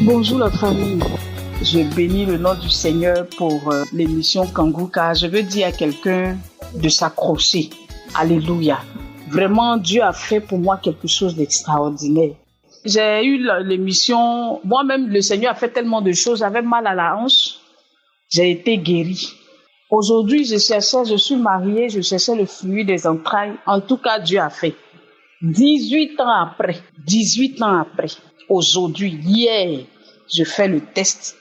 Bonjour la famille. Je bénis le nom du Seigneur pour l'émission Kanguka. Je veux dire à quelqu'un de s'accrocher. Alléluia. Vraiment, Dieu a fait pour moi quelque chose d'extraordinaire. J'ai eu l'émission, moi-même, le Seigneur a fait tellement de choses. J'avais mal à la hanche. J'ai été guérie. Aujourd'hui, je suis mariée, je cherchais le fluide des entrailles. En tout cas, Dieu a fait. 18 ans après, aujourd'hui, hier, je fais le test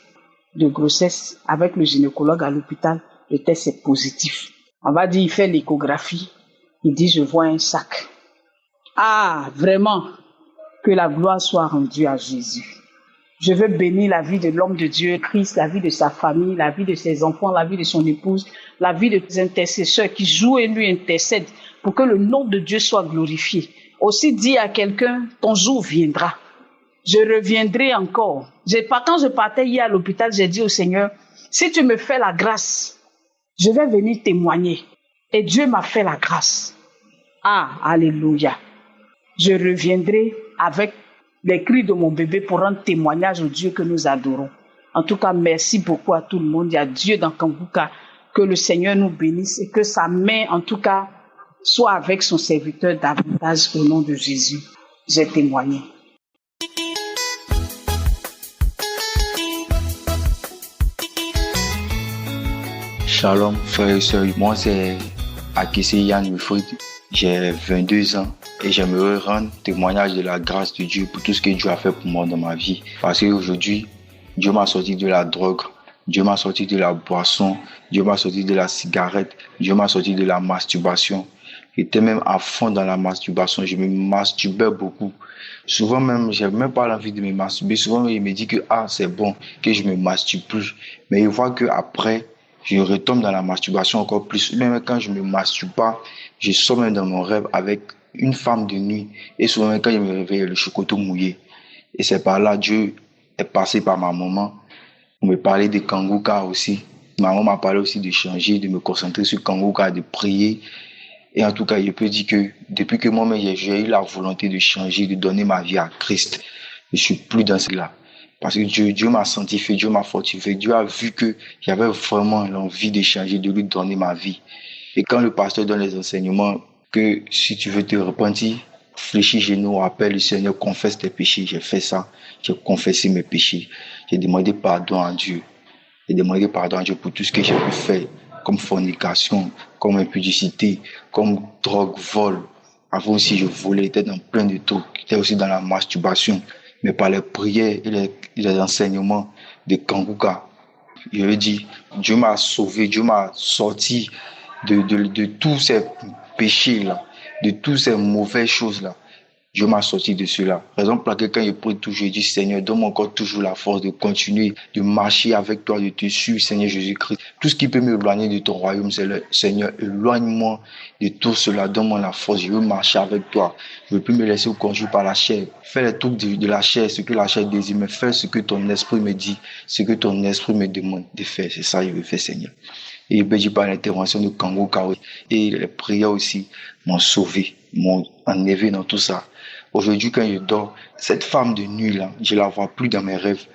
de grossesse avec le gynécologue à l'hôpital. Le test est positif. On va dire, il fait l'échographie. Il dit, je vois un sac. Ah, vraiment, que la gloire soit rendue à Jésus. Je veux bénir la vie de l'homme de Dieu, Christ, la vie de sa famille, la vie de ses enfants, la vie de son épouse, la vie de ses intercesseurs qui jouent et lui intercèdent pour que le nom de Dieu soit glorifié. Aussi dis à quelqu'un, ton jour viendra. Je reviendrai encore. Quand je partais hier à l'hôpital, j'ai dit au Seigneur, si tu me fais la grâce, je vais venir témoigner. Et Dieu m'a fait la grâce. Ah, alléluia. Je reviendrai avec les cris de mon bébé pour rendre témoignage au Dieu que nous adorons. En tout cas, merci beaucoup à tout le monde. Il y a Dieu dans Kanguka. Que le Seigneur nous bénisse et que sa main, en tout cas, soit avec son serviteur davantage au nom de Jésus. J'ai témoigné. Shalom, frères et sœurs. Moi, c'est Akissé Yann Wilfried. J'ai 22 ans et j'aimerais rendre témoignage de la grâce de Dieu pour tout ce que Dieu a fait pour moi dans ma vie. Parce qu'aujourd'hui, Dieu m'a sorti de la drogue, Dieu m'a sorti de la boisson, Dieu m'a sorti de la cigarette, Dieu m'a sorti de la masturbation. J'étais même à fond dans la masturbation, je me masturbais beaucoup. Souvent même, j'ai même pas l'envie de me masturber. Souvent, il me dit que c'est bon, que je me masturbe plus. Mais il voit que après, je retombe dans la masturbation encore plus. Même quand je me masturbe pas, je sors même dans mon rêve avec une femme de nuit. Et souvent, quand je me réveille, le chocolat mouillé. Et c'est par là, Dieu est passé par ma maman. On me parlait de Kanguka aussi. Ma maman m'a parlé aussi de changer, de me concentrer sur Kanguka, de prier. Et en tout cas, je peux dire que depuis que moi-même j'ai eu la volonté de changer, de donner ma vie à Christ, je suis plus dans cela. Parce que Dieu m'a sanctifié, Dieu m'a fortifié. Dieu a vu que j'avais vraiment l'envie de changer, de lui donner ma vie. Et quand le pasteur donne les enseignements que si tu veux te repentir, fléchis genoux, appelle le Seigneur, confesse tes péchés. J'ai fait ça, j'ai confessé mes péchés. J'ai demandé pardon à Dieu. J'ai demandé pardon à Dieu pour tout ce que j'ai pu faire, comme fornication, comme impudicité, comme drogue, vol. Avant aussi, je volais, j'étais dans plein de trucs. J'étais aussi dans la masturbation. Mais par les prières et les enseignements de Kanguka, je veux dire, Dieu m'a sauvé, Dieu m'a sorti de tous ces péchés-là, de toutes ces mauvaises choses-là. Dieu m'a sorti de cela. Raison pour laquelle quand je prie toujours, je dis, Seigneur, donne-moi encore toujours la force de continuer, de marcher avec toi, de te suivre, Seigneur Jésus-Christ. Tout ce qui peut m'éloigner de ton royaume, c'est le Seigneur. Éloigne-moi de tout cela. Donne-moi la force. Je veux marcher avec toi. Je ne veux plus me laisser conduire par la chair. Fais les trucs de la chair, ce que la chair désire, mais fais ce que ton esprit me dit, ce que ton esprit me demande de faire. C'est ça que je veux faire, Seigneur. Et je peux dire par l'intervention de Kanguka et les prières aussi m'ont sauvé, m'ont enlevé dans tout ça. Aujourd'hui, quand je dors, cette femme de nuit-là, je la vois plus dans mes rêves.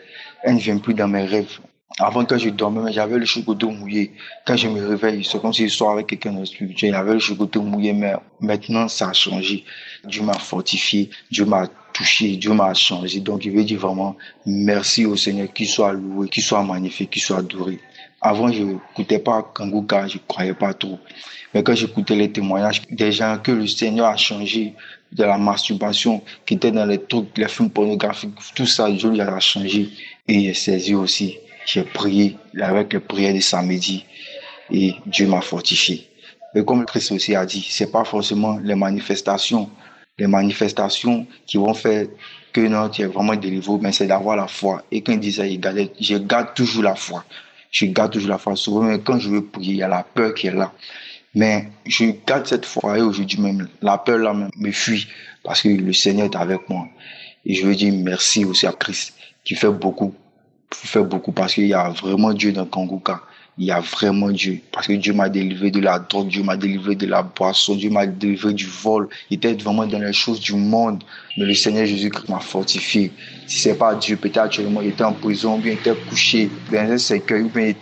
Elle ne vient plus dans mes rêves. Avant, quand je dormais, j'avais le chocolat mouillé. Quand je me réveille, c'est comme si je sors avec quelqu'un de spirituel. J'avais le chocolat mouillé, mais maintenant, ça a changé. Dieu m'a fortifié, Dieu m'a touché, Dieu m'a changé. Donc, je veux dire vraiment merci au Seigneur, qu'il soit loué, qu'il soit magnifique, qu'il soit adoré. Avant, je n'écoutais pas Kanguka, je ne croyais pas trop. Mais quand j'écoutais les témoignages des gens que le Seigneur a changé, de la masturbation, qui était dans les trucs, les films pornographiques, tout ça, Dieu l'a changé. Et j'ai saisi aussi. J'ai prié avec les prières de samedi et Dieu m'a fortifié. Et comme le Christ aussi a dit, c'est pas forcément les manifestations qui vont faire que non, tu es vraiment délivré, mais c'est d'avoir la foi. Et quand il disait, je garde toujours la foi. Je garde toujours la foi. Souvent, mais quand je veux prier, il y a la peur qui est là. Mais je garde cette foi et aujourd'hui même, la peur là me fuit parce que le Seigneur est avec moi. Et je veux dire merci aussi à Christ qui fait beaucoup parce qu'il y a vraiment Dieu dans Kanguka. il y a vraiment Dieu. Parce que Dieu m'a délivré de la drogue, Dieu m'a délivré de la boisson, Dieu m'a délivré du vol. J'étais vraiment dans les choses du monde. Mais le Seigneur Jésus-Christ m'a fortifié. Si c'est pas Dieu, peut-être actuellement, il était en prison, ou bien il était couché dans un cercueil, ou bien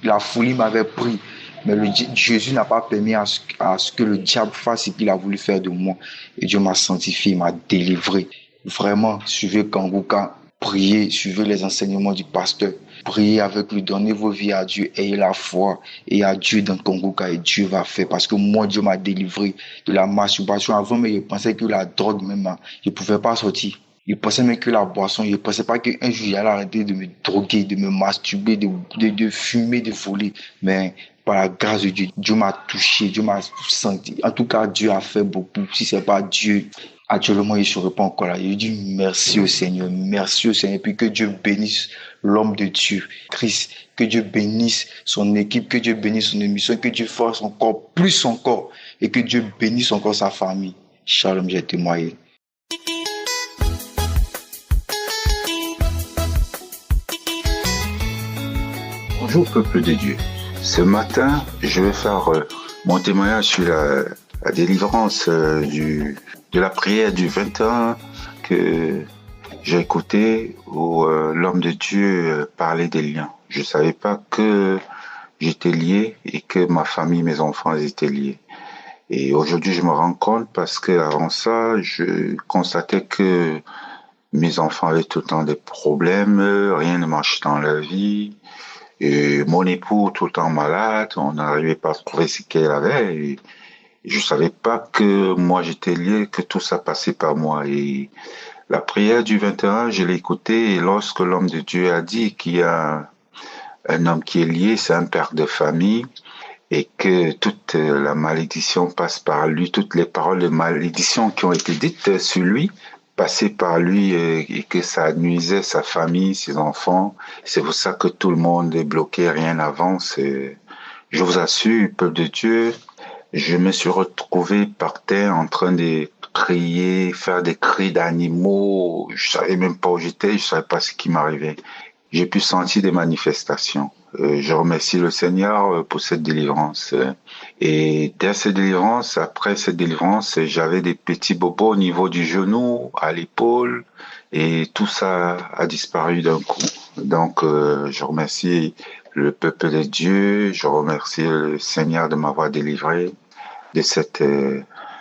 la folie m'avait pris. Mais Jésus n'a pas permis à ce que le diable fasse ce qu'il a voulu faire de moi. Et Dieu m'a sanctifié, il m'a délivré. Vraiment, suivez Kangouka, priez, suivez les enseignements du pasteur. Priez avec lui, donnez vos vies à Dieu, ayez la foi et à Dieu dans Kangouka et Dieu va faire. Parce que moi, Dieu m'a délivré de la masturbation avant, mais je pensais que la drogue même, je ne pouvais pas sortir. Je pensais même que la boisson, je ne pensais pas qu'un jour j'allais arrêter de me droguer, de me masturber, de fumer, de voler. Mais par la grâce de Dieu, Dieu m'a touché, Dieu m'a senti. En tout cas, Dieu a fait beaucoup. Si ce n'est pas Dieu, actuellement, je ne serais pas encore là. Je dis merci au Seigneur, et puis que Dieu bénisse l'homme de Dieu, Christ, que Dieu bénisse son équipe, que Dieu bénisse son émission, que Dieu fasse encore plus encore, et que Dieu bénisse encore sa famille. Shalom, j'ai témoigné. Bonjour peuple de Dieu. Ce matin, je vais faire mon témoignage sur la délivrance de la prière du 21 que j'ai écouté où l'homme de Dieu parlait des liens. Je ne savais pas que j'étais lié et que ma famille, mes enfants étaient liés. Et aujourd'hui, je me rends compte parce qu'avant ça, je constatais que mes enfants avaient tout le temps des problèmes, rien ne marchait dans la vie. Et mon époux tout le temps malade, on n'arrivait pas à trouver ce qu'elle avait. Et je savais pas que moi j'étais lié, que tout ça passait par moi. Et la prière du 21, je l'ai écoutée et lorsque l'homme de Dieu a dit qu'il y a un homme qui est lié, c'est un père de famille et que toute la malédiction passe par lui, toutes les paroles de malédiction qui ont été dites sur lui passer par lui et que ça nuisait sa famille, ses enfants. C'est pour ça que tout le monde est bloqué, rien n'avance. Je vous assure, peuple de Dieu, je me suis retrouvé par terre en train de crier, faire des cris d'animaux. Je savais même pas où j'étais, je savais pas ce qui m'arrivait. J'ai pu sentir des manifestations. Je remercie le Seigneur pour cette délivrance. Et dès cette délivrance, après cette délivrance, j'avais des petits bobos au niveau du genou, à l'épaule, et tout ça a disparu d'un coup. Donc, je remercie le peuple de Dieu, je remercie le Seigneur de m'avoir délivré de cette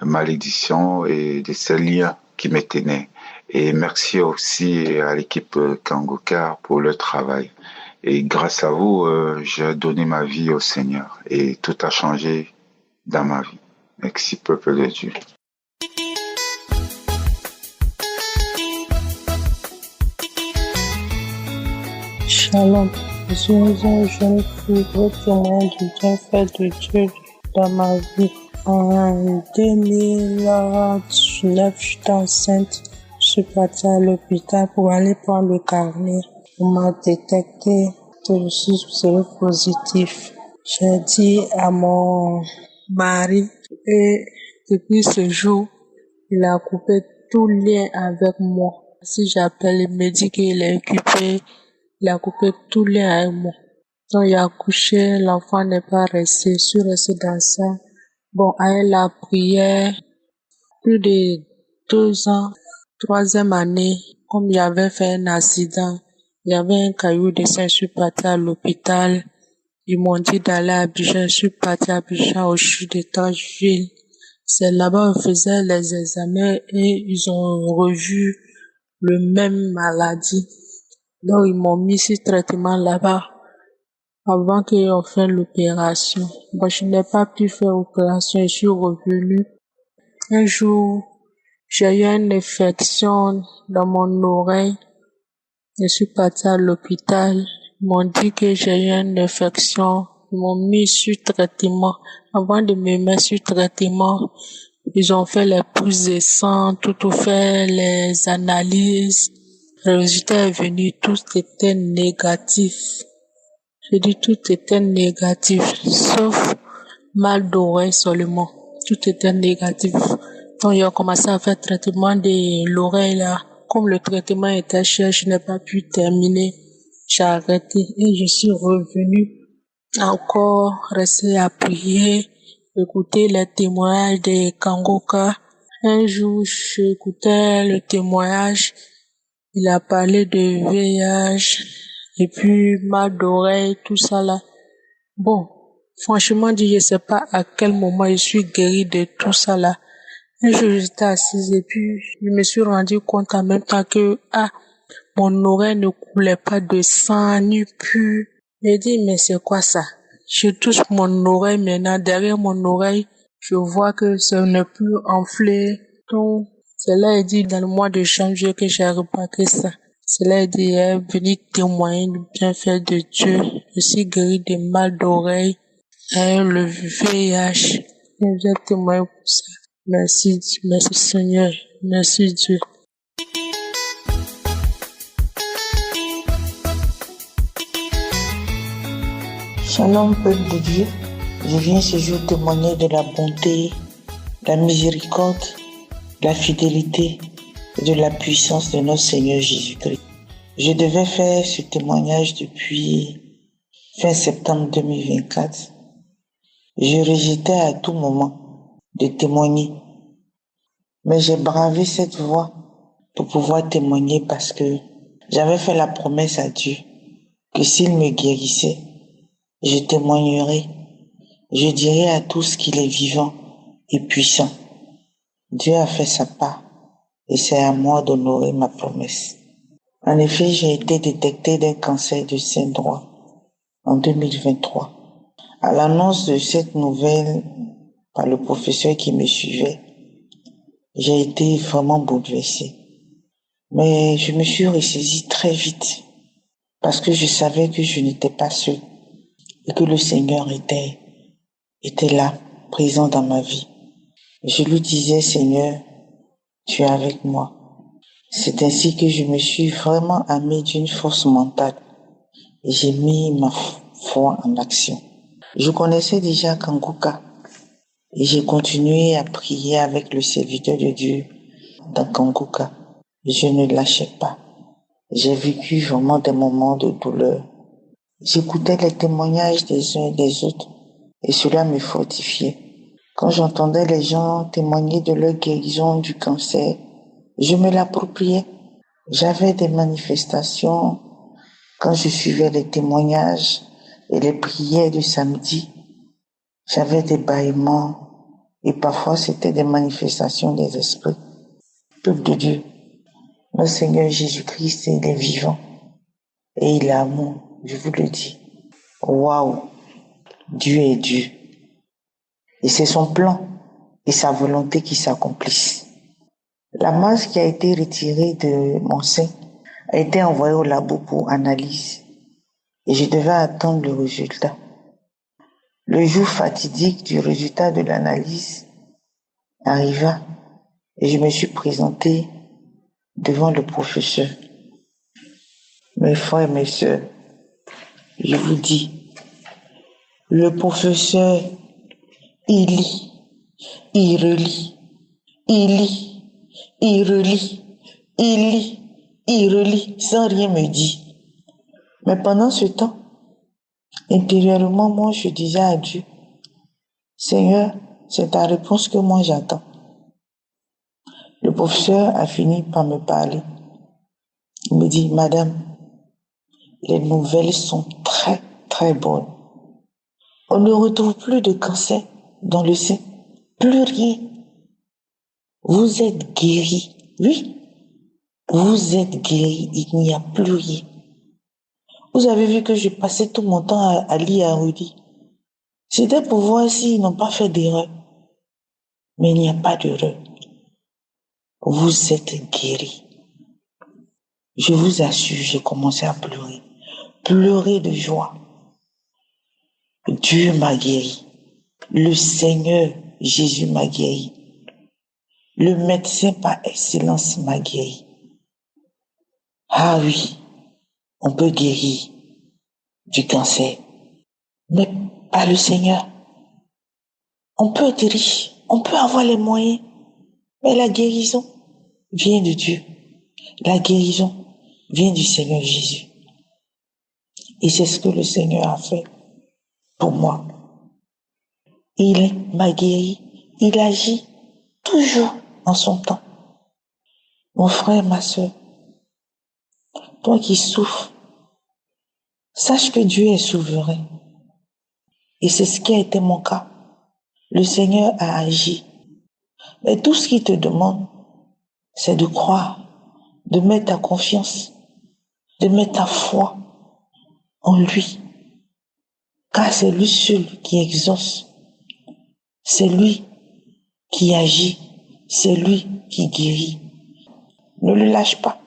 malédiction et de ces liens qui me tenaient. Et merci aussi à l'équipe Kangouka pour le travail. Et grâce à vous, j'ai donné ma vie au Seigneur et tout a changé dans ma vie. Merci, peuple de Dieu. Shalom. Je suis une jeune fille témoin du bienfait de Dieu dans ma vie. En 2019, j'étais enceinte. Je suis partie à l'hôpital pour aller prendre le carnet. On m'a détecté que je suis séropositif. J'ai dit à mon mari et depuis ce jour, il a coupé tout lien avec moi. Si j'appelle, il me dit qu'il est occupé. Il a coupé tout lien avec moi. Donc il a accouché, l'enfant n'est pas resté. Je suis restée dans ça. Bon, avec la prière, plus de 2 ans, 3e année, comme il avait fait un accident, il y avait un caillou de sang, je suis partie à l'hôpital. Ils m'ont dit d'aller à Abidjan, je suis partie à Abidjan au CHU d'État-Ville. C'est là-bas on faisait les examens et ils ont revu le même maladie. Donc ils m'ont mis sur traitement là-bas avant qu'ils ont fait l'opération. Bon, je n'ai pas pu faire l'opération, je suis revenue. Un jour, j'ai eu une infection dans mon oreille. Je suis partie à l'hôpital. Ils m'ont dit que j'ai eu une infection. Ils m'ont mis sur traitement. Avant de me mettre sur traitement, ils ont fait les prises de sang, tout fait les analyses. Le résultat est venu, tout était négatif. Je dis tout était négatif, sauf mal d'oreille seulement. Tout était négatif. Donc, ils ont commencé à faire traitement de l'oreille là. Comme le traitement était cher, je n'ai pas pu terminer. J'ai arrêté et je suis revenue Encore rester à prier, écouter les témoignages de Kangoka. Un jour, j'écoutais le témoignage, il a parlé de VIH, et puis mal d'oreille, tout ça là. Bon, franchement dit, je sais pas à quel moment je suis guérie de tout ça là. Un jour, j'étais assise et puis je me suis rendu compte en même temps que, mon oreille ne coulait pas de sang ni pu. J'ai dit, mais c'est quoi ça? Je touche mon oreille maintenant, derrière mon oreille, je vois que ça n'est plus enflé. Donc, c'est là, il dit, dans le mois de janvier que j'ai remarqué ça. C'est là, il dit, il est venu témoigner du bienfait de Dieu. Je suis guéri de mal d'oreille, le VIH. Je viens témoigner pour ça. Merci Seigneur, merci Dieu. Shalom, peuple de Dieu. Je viens ce jour témoigner de la bonté, la miséricorde, la fidélité et de la puissance de notre Seigneur Jésus-Christ. Je devais faire ce témoignage depuis fin septembre 2024. Je rejetais à tout moment de témoigner. Mais j'ai bravé cette voie pour pouvoir témoigner parce que j'avais fait la promesse à Dieu que s'il me guérissait, je témoignerai, je dirai à tous qu'il est vivant et puissant. Dieu a fait sa part et c'est à moi d'honorer ma promesse. En effet, j'ai été détectée d'un cancer du sein droit en 2023. À l'annonce de cette nouvelle par le professeur qui me suivait, j'ai été vraiment bouleversée. Mais je me suis ressaisie très vite parce que je savais que je n'étais pas seule et que le Seigneur était là, présent dans ma vie. Je lui disais, Seigneur, tu es avec moi. C'est ainsi que je me suis vraiment armée d'une force mentale et j'ai mis ma foi en action. Je connaissais déjà Kangoka et j'ai continué à prier avec le serviteur de Dieu dans Kangoka. Je ne lâchais pas. J'ai vécu vraiment des moments de douleur. J'écoutais les témoignages des uns et des autres et cela me fortifiait. Quand j'entendais les gens témoigner de leur guérison du cancer, je me l'appropriais. J'avais des manifestations quand je suivais les témoignages et les prières du samedi. J'avais des bâillements et parfois c'était des manifestations des esprits. Peuple de Dieu, notre Seigneur Jésus-Christ, il est vivant et il est amour, je vous le dis. Waouh, Dieu est Dieu. Et c'est son plan et sa volonté qui s'accomplissent. La masse qui a été retirée de mon sein a été envoyée au labo pour analyse et je devais attendre le résultat. Le jour fatidique du résultat de l'analyse arriva et je me suis présentée devant le professeur. Mes frères et mes sœurs, je vous dis, le professeur, il lit, il relit, il lit, il relit, il lit, il relit, sans rien me dire. Mais pendant ce temps, intérieurement, moi, je disais à Dieu, Seigneur, c'est ta réponse que moi j'attends. Le professeur a fini par me parler. Il me dit, Madame, les nouvelles sont très, très bonnes. On ne retrouve plus de cancer dans le sein. Plus rien. Vous êtes guéri. Oui, vous êtes guéri. Il n'y a plus rien. Vous avez vu que je passais tout mon temps à lire à redire. C'était pour voir s'ils n'ont pas fait d'erreur. Mais il n'y a pas d'erreur. Vous êtes guéri. Je vous assure, j'ai commencé à pleurer. Pleurer de joie. Dieu m'a guéri. Le Seigneur Jésus m'a guéri. Le médecin par excellence m'a guéri. Ah oui, on peut guérir du cancer, mais pas le Seigneur. On peut être riche, on peut avoir les moyens, mais la guérison vient de Dieu. La guérison vient du Seigneur Jésus. Et c'est ce que le Seigneur a fait. pour moi. Il m'a guéri. Il agit toujours en son temps. Mon frère, ma soeur, toi qui souffres, sache que Dieu est souverain. Et c'est ce qui a été mon cas. Le Seigneur a agi. Mais tout ce qu'il te demande, c'est de croire, de mettre ta confiance, de mettre ta foi en lui. Car c'est lui seul qui exauce. C'est lui qui agit. C'est lui qui guérit. Ne le lâche pas.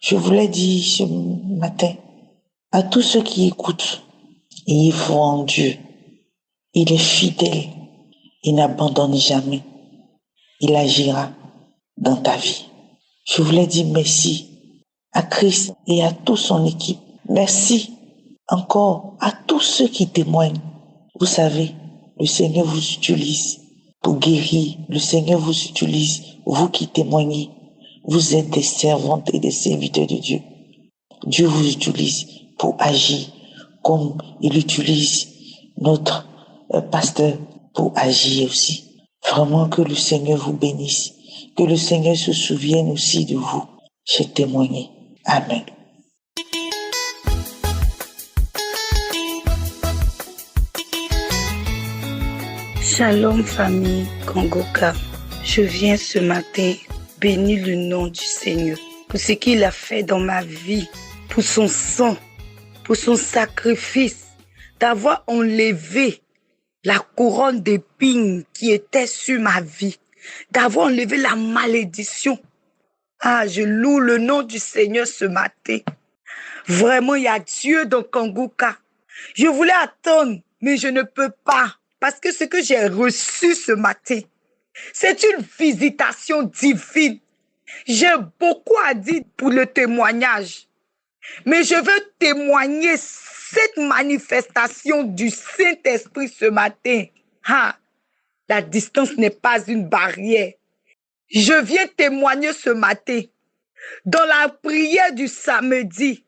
Je vous l'ai dit ce matin à tous ceux qui écoutent. Ayez foi en Dieu. Il est fidèle. Il n'abandonne jamais. Il agira dans ta vie. Je voulais dire merci à Christ et à toute son équipe. Merci encore à tous ceux qui témoignent. Vous savez, le Seigneur vous utilise pour guérir. Le Seigneur vous utilise, vous qui témoignez. Vous êtes des servantes et des serviteurs de Dieu. Dieu vous utilise pour agir comme il utilise notre pasteur pour agir aussi. Vraiment que le Seigneur vous bénisse. Que le Seigneur se souvienne aussi de vous. J'ai témoigné. Amen. Shalom famille Kongoka. Je viens ce matin bénir le nom du Seigneur pour ce qu'il a fait dans ma vie, pour son sang, pour son sacrifice, d'avoir enlevé la couronne d'épines qui était sur ma vie, d'avoir enlevé la malédiction. Ah, je loue le nom du Seigneur ce matin. Vraiment, il y a Dieu dans Kongoka. Je voulais attendre, mais je ne peux pas, parce que ce que j'ai reçu ce matin, c'est une visitation divine. J'ai beaucoup à dire pour le témoignage, mais je veux témoigner cette manifestation du Saint-Esprit ce matin. Ah, la distance n'est pas une barrière. Je viens témoigner ce matin. Dans la prière du samedi,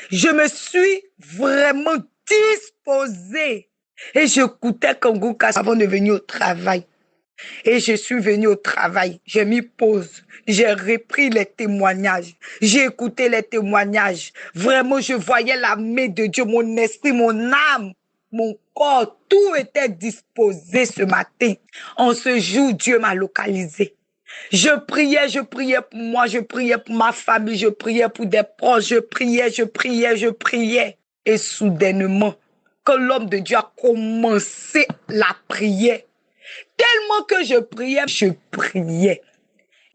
je me suis vraiment disposée et j'écoutais Kongoka avant de venir au travail. Et je suis venue au travail, j'ai mis pause, j'ai repris les témoignages, j'ai écouté les témoignages. Vraiment, je voyais la main de Dieu, mon esprit, mon âme, mon corps, tout était disposé ce matin. En ce jour, Dieu m'a localisé. Je priais pour moi, je priais pour ma famille, je priais pour des proches, je priais. Et soudainement, quand l'homme de Dieu a commencé la prière, tellement que je priais,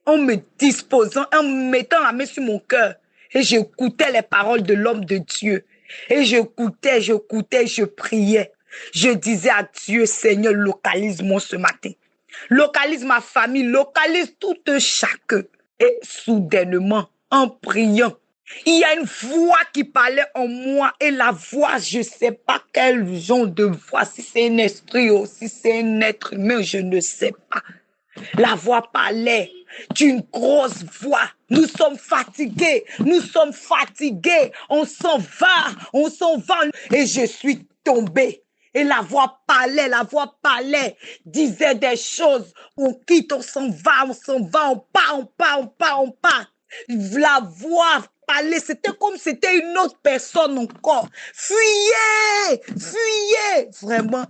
en me disposant, en mettant la main sur mon cœur. Et j'écoutais les paroles de l'homme de Dieu. Et j'écoutais, je priais. Je disais à Dieu, Seigneur, localise-moi ce matin. Localise ma famille, localise tout chacun. Et soudainement, en priant, il y a une voix qui parlait en moi. Et la voix, je ne sais pas quel genre de voix, si c'est un esprit ou si c'est un être humain, je ne sais pas. La voix parlait d'une grosse voix. Nous sommes fatigués, on s'en va. Et je suis tombée. Et la voix parlait, disait des choses. On quitte, on s'en va, on part. La voix parlait, c'était comme si c'était une autre personne encore. Fuyez! Vraiment.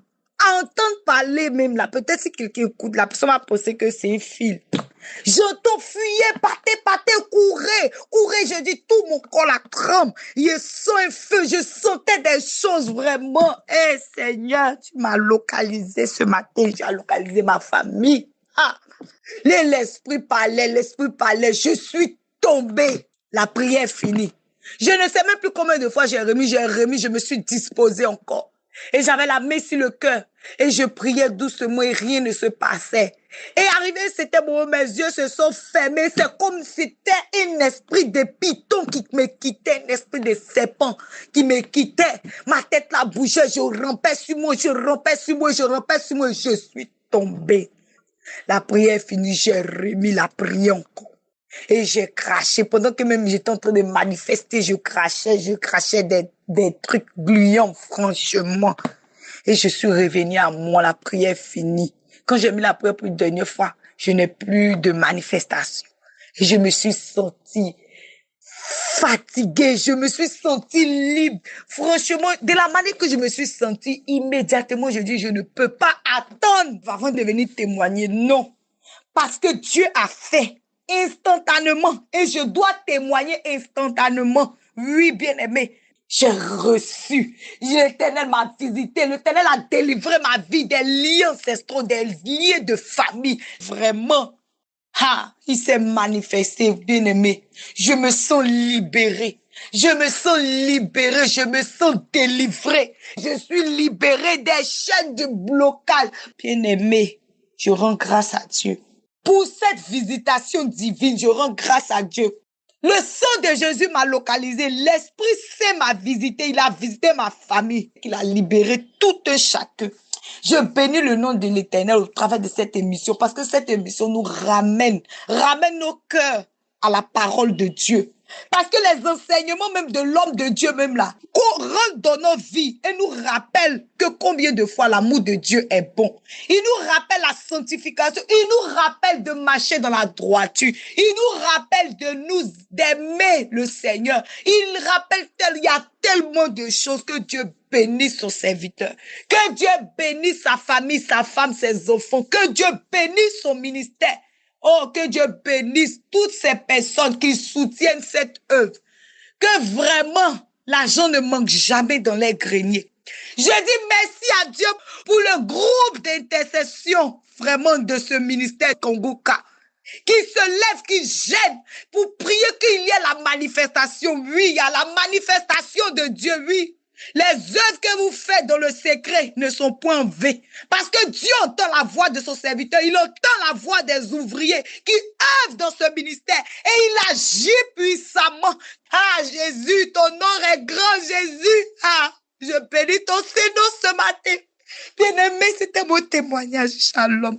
À entendre parler même là, peut-être si quelqu'un écoute, la personne va penser que c'est un film. J'entends fuyez, partez, courez, je dis tout mon corps la tremble. Je sens un feu, je sentais des choses vraiment. Eh Seigneur, tu m'as localisé ce matin, tu as localisé ma famille. Ah, l'esprit parlait, je suis tombée. La prière est finie. Je ne sais même plus combien de fois j'ai remis, je me suis disposée encore. Et j'avais la main sur le cœur. Et je priais doucement et rien ne se passait. Et arrivé, c'était bon, mes yeux se sont fermés. C'est comme si c'était un esprit de python qui me quittait, un esprit de serpent qui me quittait. Ma tête la bougeait, je rampais sur moi, je suis tombée. La prière est finie, j'ai remis la prière encore. Et j'ai craché. Pendant que même j'étais en train de manifester, je crachais des trucs gluants, franchement. Et je suis revenue à moi, la prière finie. Quand j'ai mis la prière pour une dernière fois, je n'ai plus de manifestation. Et je me suis sentie fatiguée, je me suis sentie libre. Franchement, de la manière que je me suis sentie, immédiatement, je dis, je ne peux pas attendre avant de venir témoigner. Non. Parce que Dieu a fait instantanément. Et je dois témoigner instantanément. Oui, bien-aimé. J'ai reçu. L'Éternel m'a visité. L'Éternel a délivré ma vie des liens ancestraux, des liens de famille. Vraiment. Il s'est manifesté, bien-aimé. Je me sens libérée. Je me sens libérée. Je me sens délivrée. Je suis libérée des chaînes de blocage. Bien-aimé, je rends grâce à Dieu. Pour cette visitation divine, je rends grâce à Dieu. Le sang de Jésus m'a localisé. L'Esprit Saint m'a visité. Il a visité ma famille. Il a libéré tout un chacun. Je bénis le nom de l'Éternel au travers de cette émission parce que cette émission nous ramène nos cœurs à la parole de Dieu. Parce que les enseignements même de l'homme de Dieu même là, rentrent dans nos vies et nous rappellent que combien de fois l'amour de Dieu est bon. Il nous rappelle la sanctification, il nous rappelle de marcher dans la droiture, il nous rappelle d'aimer le Seigneur. Il rappelle il y a tellement de choses. Que Dieu bénisse son serviteur, que Dieu bénisse sa famille, sa femme, ses enfants, que Dieu bénisse son ministère. Oh, que Dieu bénisse toutes ces personnes qui soutiennent cette œuvre. Que vraiment, l'argent ne manque jamais dans les greniers. Je dis merci à Dieu pour le groupe d'intercession vraiment de ce ministère Congo-K. Qui se lève, qui gêne pour prier qu'il y ait la manifestation. Oui, il y a la manifestation de Dieu, oui. Les œuvres que vous faites dans le secret ne sont point en vain. Parce que Dieu entend la voix de son serviteur. Il entend la voix des ouvriers qui œuvrent dans ce ministère. Et il agit puissamment. Jésus, ton nom est grand, Jésus. Je bénis ton Seigneur ce matin. Bien-aimé, c'était mon témoignage. Shalom.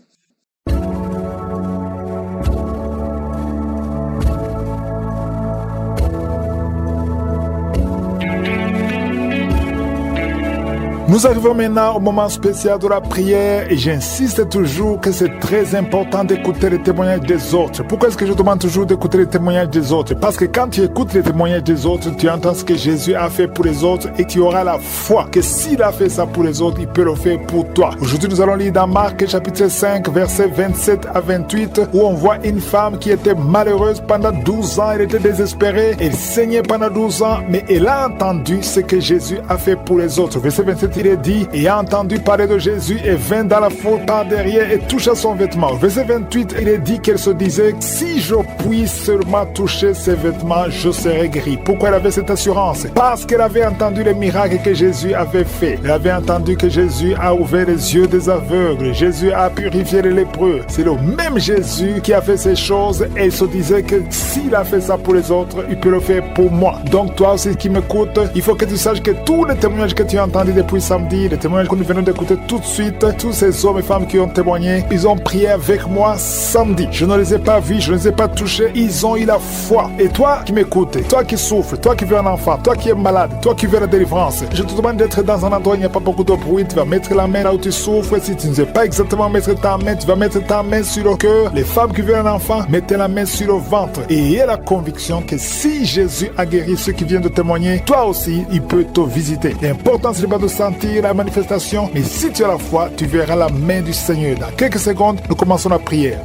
Nous arrivons maintenant au moment spécial de la prière et j'insiste toujours que c'est très important d'écouter les témoignages des autres. Pourquoi est-ce que je demande toujours d'écouter les témoignages des autres? Parce que quand tu écoutes les témoignages des autres, tu entends ce que Jésus a fait pour les autres et tu auras la foi que s'il a fait ça pour les autres, il peut le faire pour toi. Aujourd'hui, nous allons lire dans Marc chapitre 5, versets 27 à 28 où on voit une femme qui était malheureuse pendant 12 ans. Elle était désespérée, elle saignait pendant 12 ans, mais elle a entendu ce que Jésus a fait pour les autres. Verset 27, il est dit, et a entendu parler de Jésus et vint dans la foule par derrière et toucha son vêtement. Verset 28, il est dit qu'elle se disait, si je puis seulement toucher ses vêtements, je serai guéri. Pourquoi elle avait cette assurance? Parce qu'elle avait entendu les miracles que Jésus avait fait. Elle avait entendu que Jésus a ouvert les yeux des aveugles. Jésus a purifié les lépreux. C'est le même Jésus qui a fait ces choses et elle se disait que s'il a fait ça pour les autres, il peut le faire pour moi. Donc toi aussi qui m'écoutes, il faut que tu saches que tous les témoignages que tu as entendus depuis samedi, les témoignages que nous venons d'écouter tout de suite, tous ces hommes et femmes qui ont témoigné, ils ont prié avec moi samedi. Je ne les ai pas vus, je ne les ai pas touchés, ils ont eu la foi. Et toi qui m'écoutes, toi qui souffres, toi qui veux un enfant, toi qui es malade, toi qui veux la délivrance, je te demande d'être dans un endroit où il n'y a pas beaucoup de bruit. Tu vas mettre la main là où tu souffres. Si tu ne sais pas exactement mettre ta main, tu vas mettre ta main sur le cœur. Les femmes qui veulent un enfant, mettez la main sur le ventre et aie la conviction que si Jésus a guéri ceux qui viennent de témoigner, toi aussi, il peut te visiter. L'important, c'est pas de sentir la manifestation, mais si tu as la foi, tu verras la main du Seigneur. Dans quelques secondes, nous commençons la prière.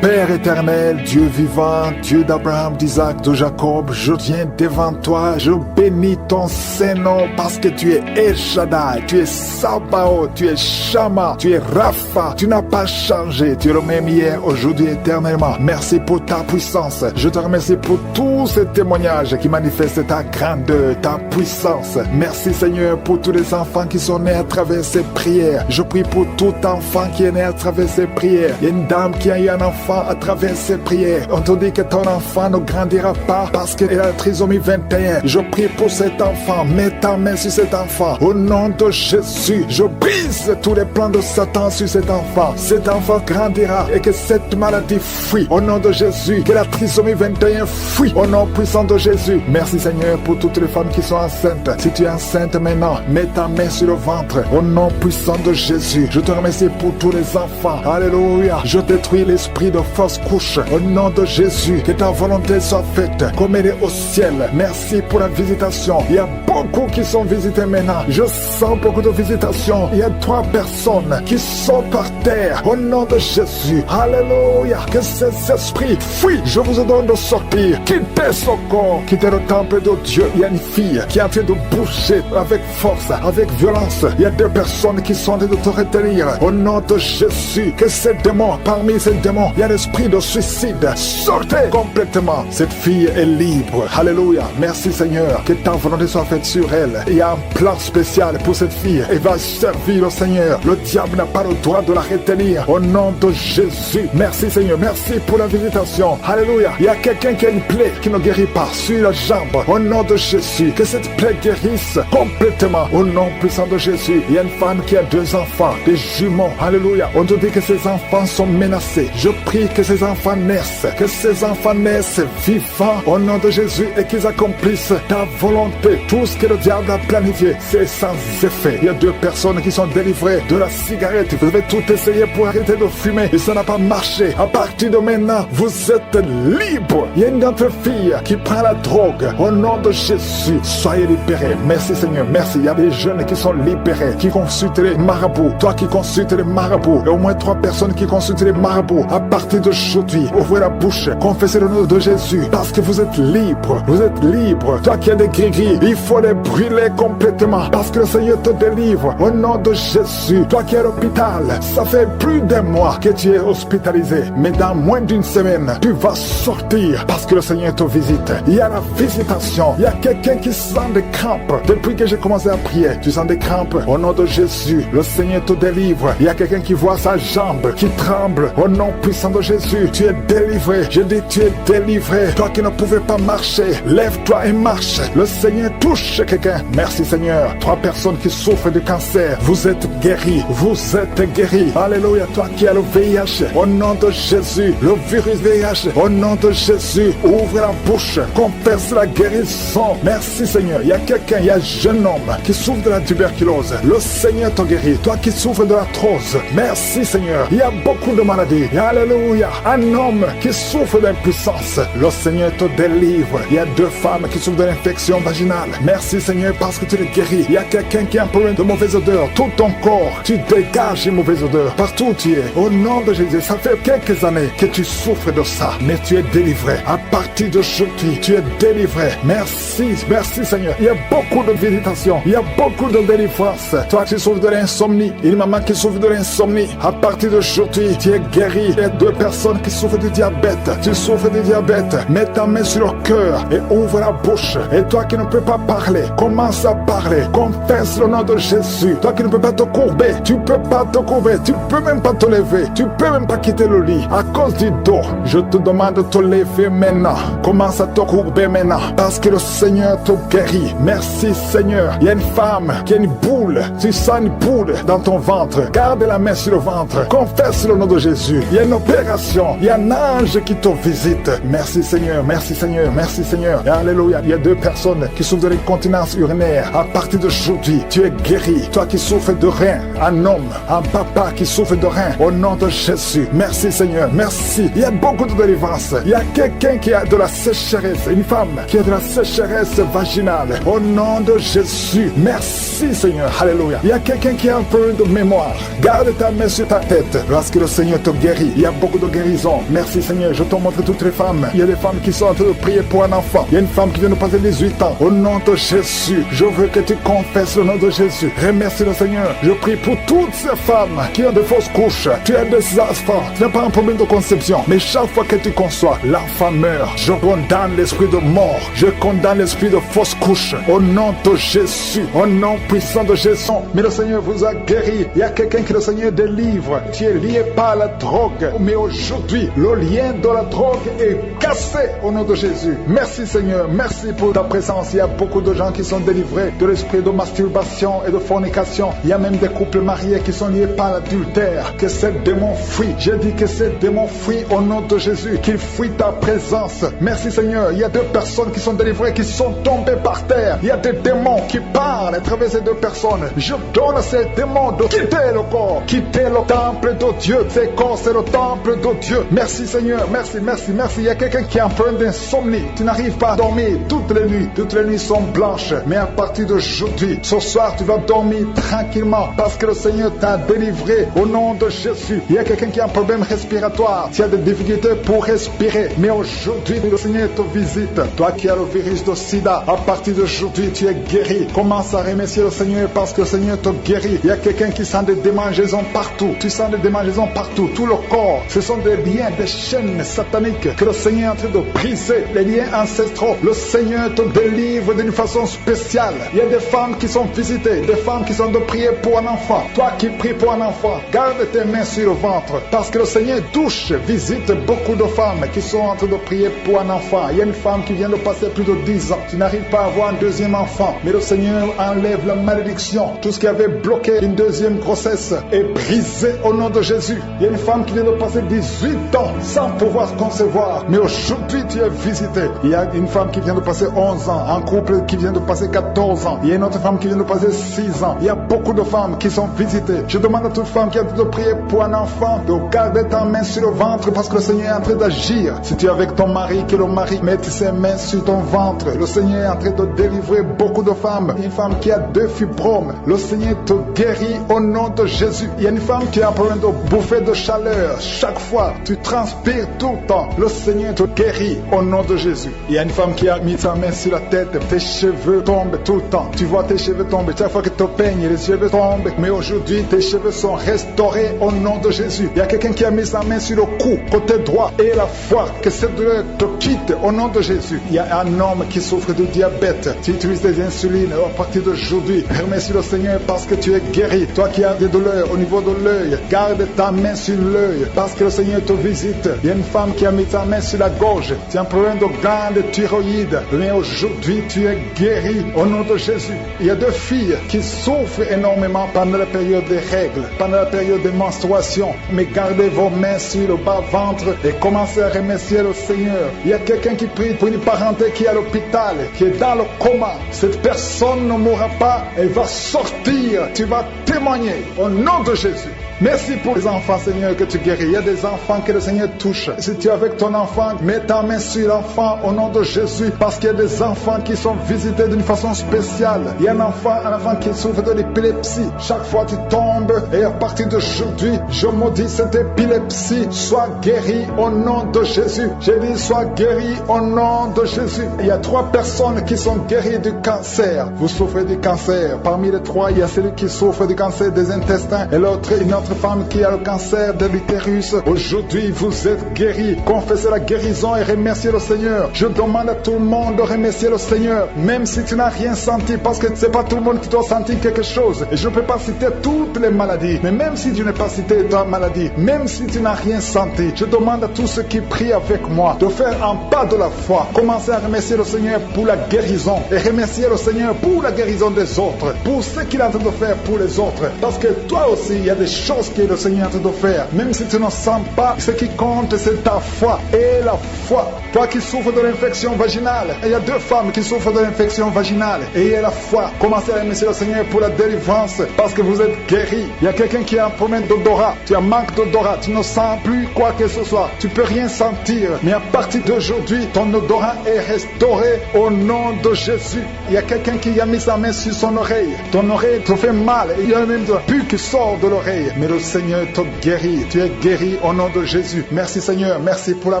Père éternel, Dieu vivant, Dieu d'Abraham, d'Isaac, de Jacob, je viens devant toi, je bénis ton Saint-Nom parce que tu es El Shaddai, tu es Sabaoth, tu es Shama, tu es Rapha, tu n'as pas changé, tu es le même hier, aujourd'hui, éternellement. Merci pour ta puissance. Je te remercie pour tous ces témoignages qui manifestent ta grandeur, ta puissance. Merci Seigneur pour tous les enfants qui sont nés à travers ces prières. Je prie pour tout enfant qui est né à travers ces prières. Il y a une dame qui a eu un enfant à travers ces prières. On te dit que ton enfant ne grandira pas parce qu'il a la trisomie 21. Je prie pour cet enfant. Mets ta main sur cet enfant. Au nom de Jésus, je brise tous les plans de Satan sur cet enfant. Cet enfant grandira et que cette maladie fuit. Au nom de Jésus, que la trisomie 21 fuit. Au nom puissant de Jésus. Merci Seigneur pour toutes les femmes qui sont enceintes. Si tu es enceinte maintenant, mets ta main sur le ventre. Au nom puissant de Jésus, je te remercie pour tous les enfants. Alléluia. Je détruis l'esprit de fausse couche. Au nom de Jésus, que ta volonté soit faite comme elle est au ciel. Merci pour la visitation. Il y a beaucoup qui sont visités maintenant. Je sens beaucoup de visitations. Il y a 3 personnes qui sont par terre. Au nom de Jésus. Alléluia. Que ces esprits fuient. Je vous ordonne de sortir. Quittez ce corps. Quittez le temple de Dieu. Il y a une fille qui est en train de bouger avec force, avec violence. Il y a 2 personnes qui sont en train de te retenir. Au nom de Jésus. Que ces démons, parmi ces démons, il y a l'esprit de suicide. Sortez complètement. Cette fille est libre. Alléluia. Merci Seigneur. Que ta volonté soit faite sur elle. Il y a un plan spécial pour cette fille. Elle va servir le Seigneur. Le diable n'a pas le droit de la retenir. Au nom de Jésus. Merci Seigneur. Merci pour la visitation. Alléluia. Il y a quelqu'un qui a une plaie qui ne guérit pas sur la jambe. Au nom de Jésus. Que cette plaie guérisse complètement. Au nom puissant de Jésus. Il y a une femme qui a 2 enfants, des jumeaux. Alléluia. On te dit que ces enfants sont menacés. Je prie que ces enfants naissent. Que ces enfants naissent vivants au nom de Jésus et qu'ils accomplissent ta volonté. Tout ce que le diable a planifié, c'est sans effet. Il y a 2 personnes qui sont délivrées de la cigarette. Vous avez tout essayé pour arrêter de fumer et ça n'a pas marché. À partir de maintenant, vous êtes libre. Il y a une autre fille qui prend la drogue. Au nom de Jésus, soyez libérés. Merci Seigneur, merci. Il y a des jeunes qui sont libérés, qui consultent les marabouts. Toi qui consultes les marabouts, et au moins 3 personnes qui consultent les marabouts. À partir d'aujourd'hui, ouvrez la bouche, confessez le nom de Jésus, parce que vous êtes libre. Vous êtes libre. Toi qui as des gris-gris, il faut les brûler complètement, parce que le Seigneur te délivre. Au nom de Jésus, toi qui es à l'hôpital, ça fait plus d'1 mois que tu es hospitalisé, mais dans moins d'1 semaine, tu vas sortir, parce que le Seigneur te visite. Il y a la visitation. Il y a quelqu'un qui sent des crampes. Depuis que j'ai commencé à prier, tu sens des crampes. Au nom de Jésus, le Seigneur te délivre. Il y a quelqu'un qui voit sa jambe qui tremble. Au nom puissant de Jésus, tu es délivré. Je dis, tu es délivré. Toi qui ne pouvais pas marcher, lève-toi et marche. Le Seigneur touche quelqu'un. Merci Seigneur. 3 personnes qui souffrent de cancer, vous êtes guéris. Vous êtes guéris. Alléluia. Toi qui as le VIH, au nom de Jésus, le virus VIH, au nom de Jésus, ouvre la bouche, confesse la guérison. Merci Seigneur. Il y a quelqu'un, il y a un jeune homme qui souffre de la tuberculose. Le Seigneur te guérit. Toi qui souffres de l'arthrose, merci Seigneur. Il y a beaucoup de maladies. Alléluia. Un homme qui souffre d'impuissance, le Seigneur te délivre. Il y a 2 femmes qui souffrent de l'infection vaginale. Merci Seigneur parce que tu les guéris. Il y a quelqu'un qui a un problème de mauvaise odeur. Tout ton corps, tu dégages une mauvaise odeur. Partout où tu es, au nom de Jésus, ça fait quelques années que tu souffres de ça, mais tu es délivré. À partir d'aujourd'hui, tu es délivré. Merci, merci Seigneur. Il y a beaucoup de visitations. Il y a beaucoup de délivrance. Toi qui souffres de l'insomnie, une maman qui souffre de l'insomnie, à partir d'aujourd'hui, tu es guéri. Il y a 2 personnes qui souffrent du diabète. Tu souffres du diabète. Mets ta main sur le cœur et ouvre la bouche. Et toi qui ne peux pas parler, commence à parler. Confesse le nom de Jésus. Toi qui ne peux pas te courber, tu peux pas te courber. Tu peux même pas te lever. Tu peux même pas quitter le lit à cause du dos. Je te demande de te lever maintenant. Commence à te courber maintenant parce que le Seigneur te guérit. Merci Seigneur. Il y a une femme qui a une boule. Tu sens une boule dans ton ventre. Garde la main sur le ventre. Confesse le nom de Jésus. Il y a une opération. Il y a un ange qui te visite. Merci Seigneur. Merci Seigneur. Merci Seigneur. Et alléluia. Il y a 2 personnes qui souffrent de l'incontinence urinaire. À partir d'aujourd'hui, tu es guéri. Toi qui souffres de rein, un homme, un papa qui souffre de rein, au nom de Jésus. Merci Seigneur. Merci. Il y a beaucoup de délivrance. Il y a quelqu'un qui a de la sécheresse. Une femme qui a de la sécheresse vaginale. Au nom de Jésus. Merci Seigneur. Alléluia. Il y a quelqu'un qui a un peu de mémoire. Garde ta main sur ta tête lorsque le Seigneur te guérit. Il y a beaucoup de guérison. Merci Seigneur. Je te montre toutes les femmes. Il y a des femmes qui sont en train de prier pour un enfant. Il y a une femme qui vient de passer 18 ans. Au nom de Jésus, je veux que tu confesses le nom de Jésus. Remercie le Seigneur. Je prie pour toutes ces femmes qui ont de fausses couches. Tu as des enfants. Tu n'as pas un problème de conception. Mais chaque fois que tu conçois, l'enfant meurt. Je condamne l'esprit de mort. Je condamne l'esprit de fausse couche. Au nom de Jésus. Au nom puissant de Jésus. Mais le Seigneur vous a guéri. Il y a quelqu'un que le Seigneur délivre. Tu es lié par la drogue. Mais aujourd'hui, le lien de la drogue est cassé au nom de Jésus. Merci Seigneur. Merci pour ta présence. Il y a beaucoup de gens qui sont délivrés de l'esprit de masturbation et de fornication. Il y a même des couples mariés qui sont liés par l'adultère. Que ces démons fuient. J'ai dit que ces démons fuient au nom de Jésus. Qu'ils fuient ta présence. Merci Seigneur. Il y a 2 personnes qui sont délivrées, qui sont tombées par terre. Il y a des démons qui parlent à travers ces 2 personnes. Je donne à ces démons de quitter le corps, quitter le temple de Dieu. Ces corps, c'est le temple de Dieu. Merci Seigneur. Merci, merci, merci. Il y a quelqu'un qui est en plein d'insomnie. Tu n'arrives pas à dormir toutes les nuits. Toutes les nuits sont blanches. Mais à partir d'aujourd'hui, ce soir, tu vas dormir tranquillement parce que le Seigneur t'a délivré au nom de Jésus. Il y a quelqu'un qui a un problème respiratoire. Tu as des difficultés pour respirer. Mais aujourd'hui, le Seigneur te visite. Toi qui as le virus de sida, à partir d'aujourd'hui, tu es guéri. Commence à remercier le Seigneur parce que le Seigneur te guérit. Il y a quelqu'un qui sent des démangeaisons partout. Tu sens des démangeaisons partout. Tout le corps. Ce sont des liens, des chaînes sataniques que le Seigneur est en train de briser. Les liens ancestraux. Le Seigneur te délivre d'une façon spéciale. Il y a des femmes qui sont visitées. Des femmes qui sont de prier pour un enfant. Toi qui pries pour un enfant, garde tes mains sur le ventre. Parce que le Seigneur touche, visite beaucoup de femmes qui sont en train de prier pour un enfant. Il y a une femme qui vient de passer plus de 10 ans. Tu n'arrives pas à avoir un deuxième enfant. Mais le Seigneur enlève la malédiction. Tout ce qui avait bloqué une deuxième grossesse est brisé au nom de Jésus. Il y a une femme qui vient de passer 18 ans sans pouvoir concevoir. Mais aujourd'hui, tu es visité. Il y a une femme qui vient de passer 11 ans. Un couple qui vient de passer 14 ans. Il y a une autre femme qui vient de passer 6 ans. Il y a beaucoup de femmes qui sont visitées. Je demande à toute femme qui a de prier pour un enfant de garder ta main sur le ventre parce que le Seigneur est en train d'agir. Si tu es avec ton mari, que le mari mette ses mains sur ton ventre. Le Seigneur est en train de délivrer beaucoup de femmes. Une femme qui a 2 fibromes. Le Seigneur te guérit au nom de Jésus. Il y a une femme qui a un problème de bouffée de chaleur. Chaque fois, tu transpires tout le temps. Le Seigneur te guérit au nom de Jésus. Il y a une femme qui a mis sa main sur la tête. Tes cheveux tombent tout le temps. Tu vois tes cheveux tomber. Chaque fois que tu te peignes, les cheveux tombent. Mais aujourd'hui, tes cheveux sont restaurés au nom de Jésus. Il y a quelqu'un qui a mis sa main sur le cou, côté droit, et la foi. Que cette douleur te quitte au nom de Jésus. Il y a un homme qui souffre de diabète. Tu utilises des insulines. À partir d'aujourd'hui, remercie le Seigneur parce que tu es guéri. Toi qui as des douleurs au niveau de l'œil, garde ta main sur l'œil parce que le Seigneur te visite. Il y a une femme qui a mis sa main sur la gorge. Tu as un problème de glande thyroïde. Mais aujourd'hui, tu es guéri au nom de Jésus. Il y a 2 filles qui souffrent énormément pendant la période des règles, pendant la période des menstruations. Mais gardez vos mains sur le bas-ventre et commencez à remercier le Seigneur. Il y a quelqu'un qui prie pour une parenté qui est à l'hôpital, qui est dans le coma. Cette personne ne mourra pas, elle va sortir. Tu vas témoigner au nom de Jésus. Merci pour les enfants, Seigneur, que tu guéris. Il y a des enfants que le Seigneur touche. Si tu es avec ton enfant, mets ta main sur l'enfant au nom de Jésus, parce qu'il y a des enfants qui sont visités d'une façon spéciale. Il y a un enfant qui souffre de l'épilepsie. Chaque fois tu tombes, et à partir d'aujourd'hui, je maudis cette épilepsie. Sois guéri au nom de Jésus. J'ai dit, sois guéri au nom de Jésus. Il y a 3 personnes qui sont guéries du cancer. Vous souffrez du cancer. Parmi les 3, il y a celui qui souffre du cancer des intestins, et l'autre, une autre femme qui a le cancer de l'utérus. Aujourd'hui, vous êtes guéris. Confessez la guérison et remerciez le Seigneur. Je demande à tout le monde de remercier le Seigneur, même si tu n'as rien senti, parce que c'est pas tout le monde qui doit sentir quelque chose. Et je ne peux pas citer toutes les maladies, mais même si tu n'as pas cité ta maladie, même si tu n'as rien senti, je demande à tous ceux qui prient avec moi de faire un pas de la foi. Commencez à remercier le Seigneur pour la guérison et remercier le Seigneur pour la guérison des autres, pour ce qu'il est en train de faire pour les autres. Parce que toi aussi, il y a des choses que le Seigneur est en train de faire. Même si tu ne sens pas, ce qui compte, c'est ta foi. Et la foi. Toi qui souffres de l'infection vaginale, il y a 2 femmes qui souffrent de l'infection vaginale. Et il y a la foi. Commencez à remercier le Seigneur pour la délivrance, parce que vous êtes guéris. Il y a quelqu'un qui a un problème d'odorat. Tu as un manque d'odorat. Tu ne sens plus quoi que ce soit. Tu peux rien sentir. Mais à partir d'aujourd'hui, ton odorat est restauré au nom de Jésus. Il y a quelqu'un qui a mis sa main sur son oreille. Ton oreille te fait mal. Il y a même de la pus qui sort de l'oreille. mais le Seigneur te guérit. Tu es guéri au nom de Jésus. Merci Seigneur, merci pour la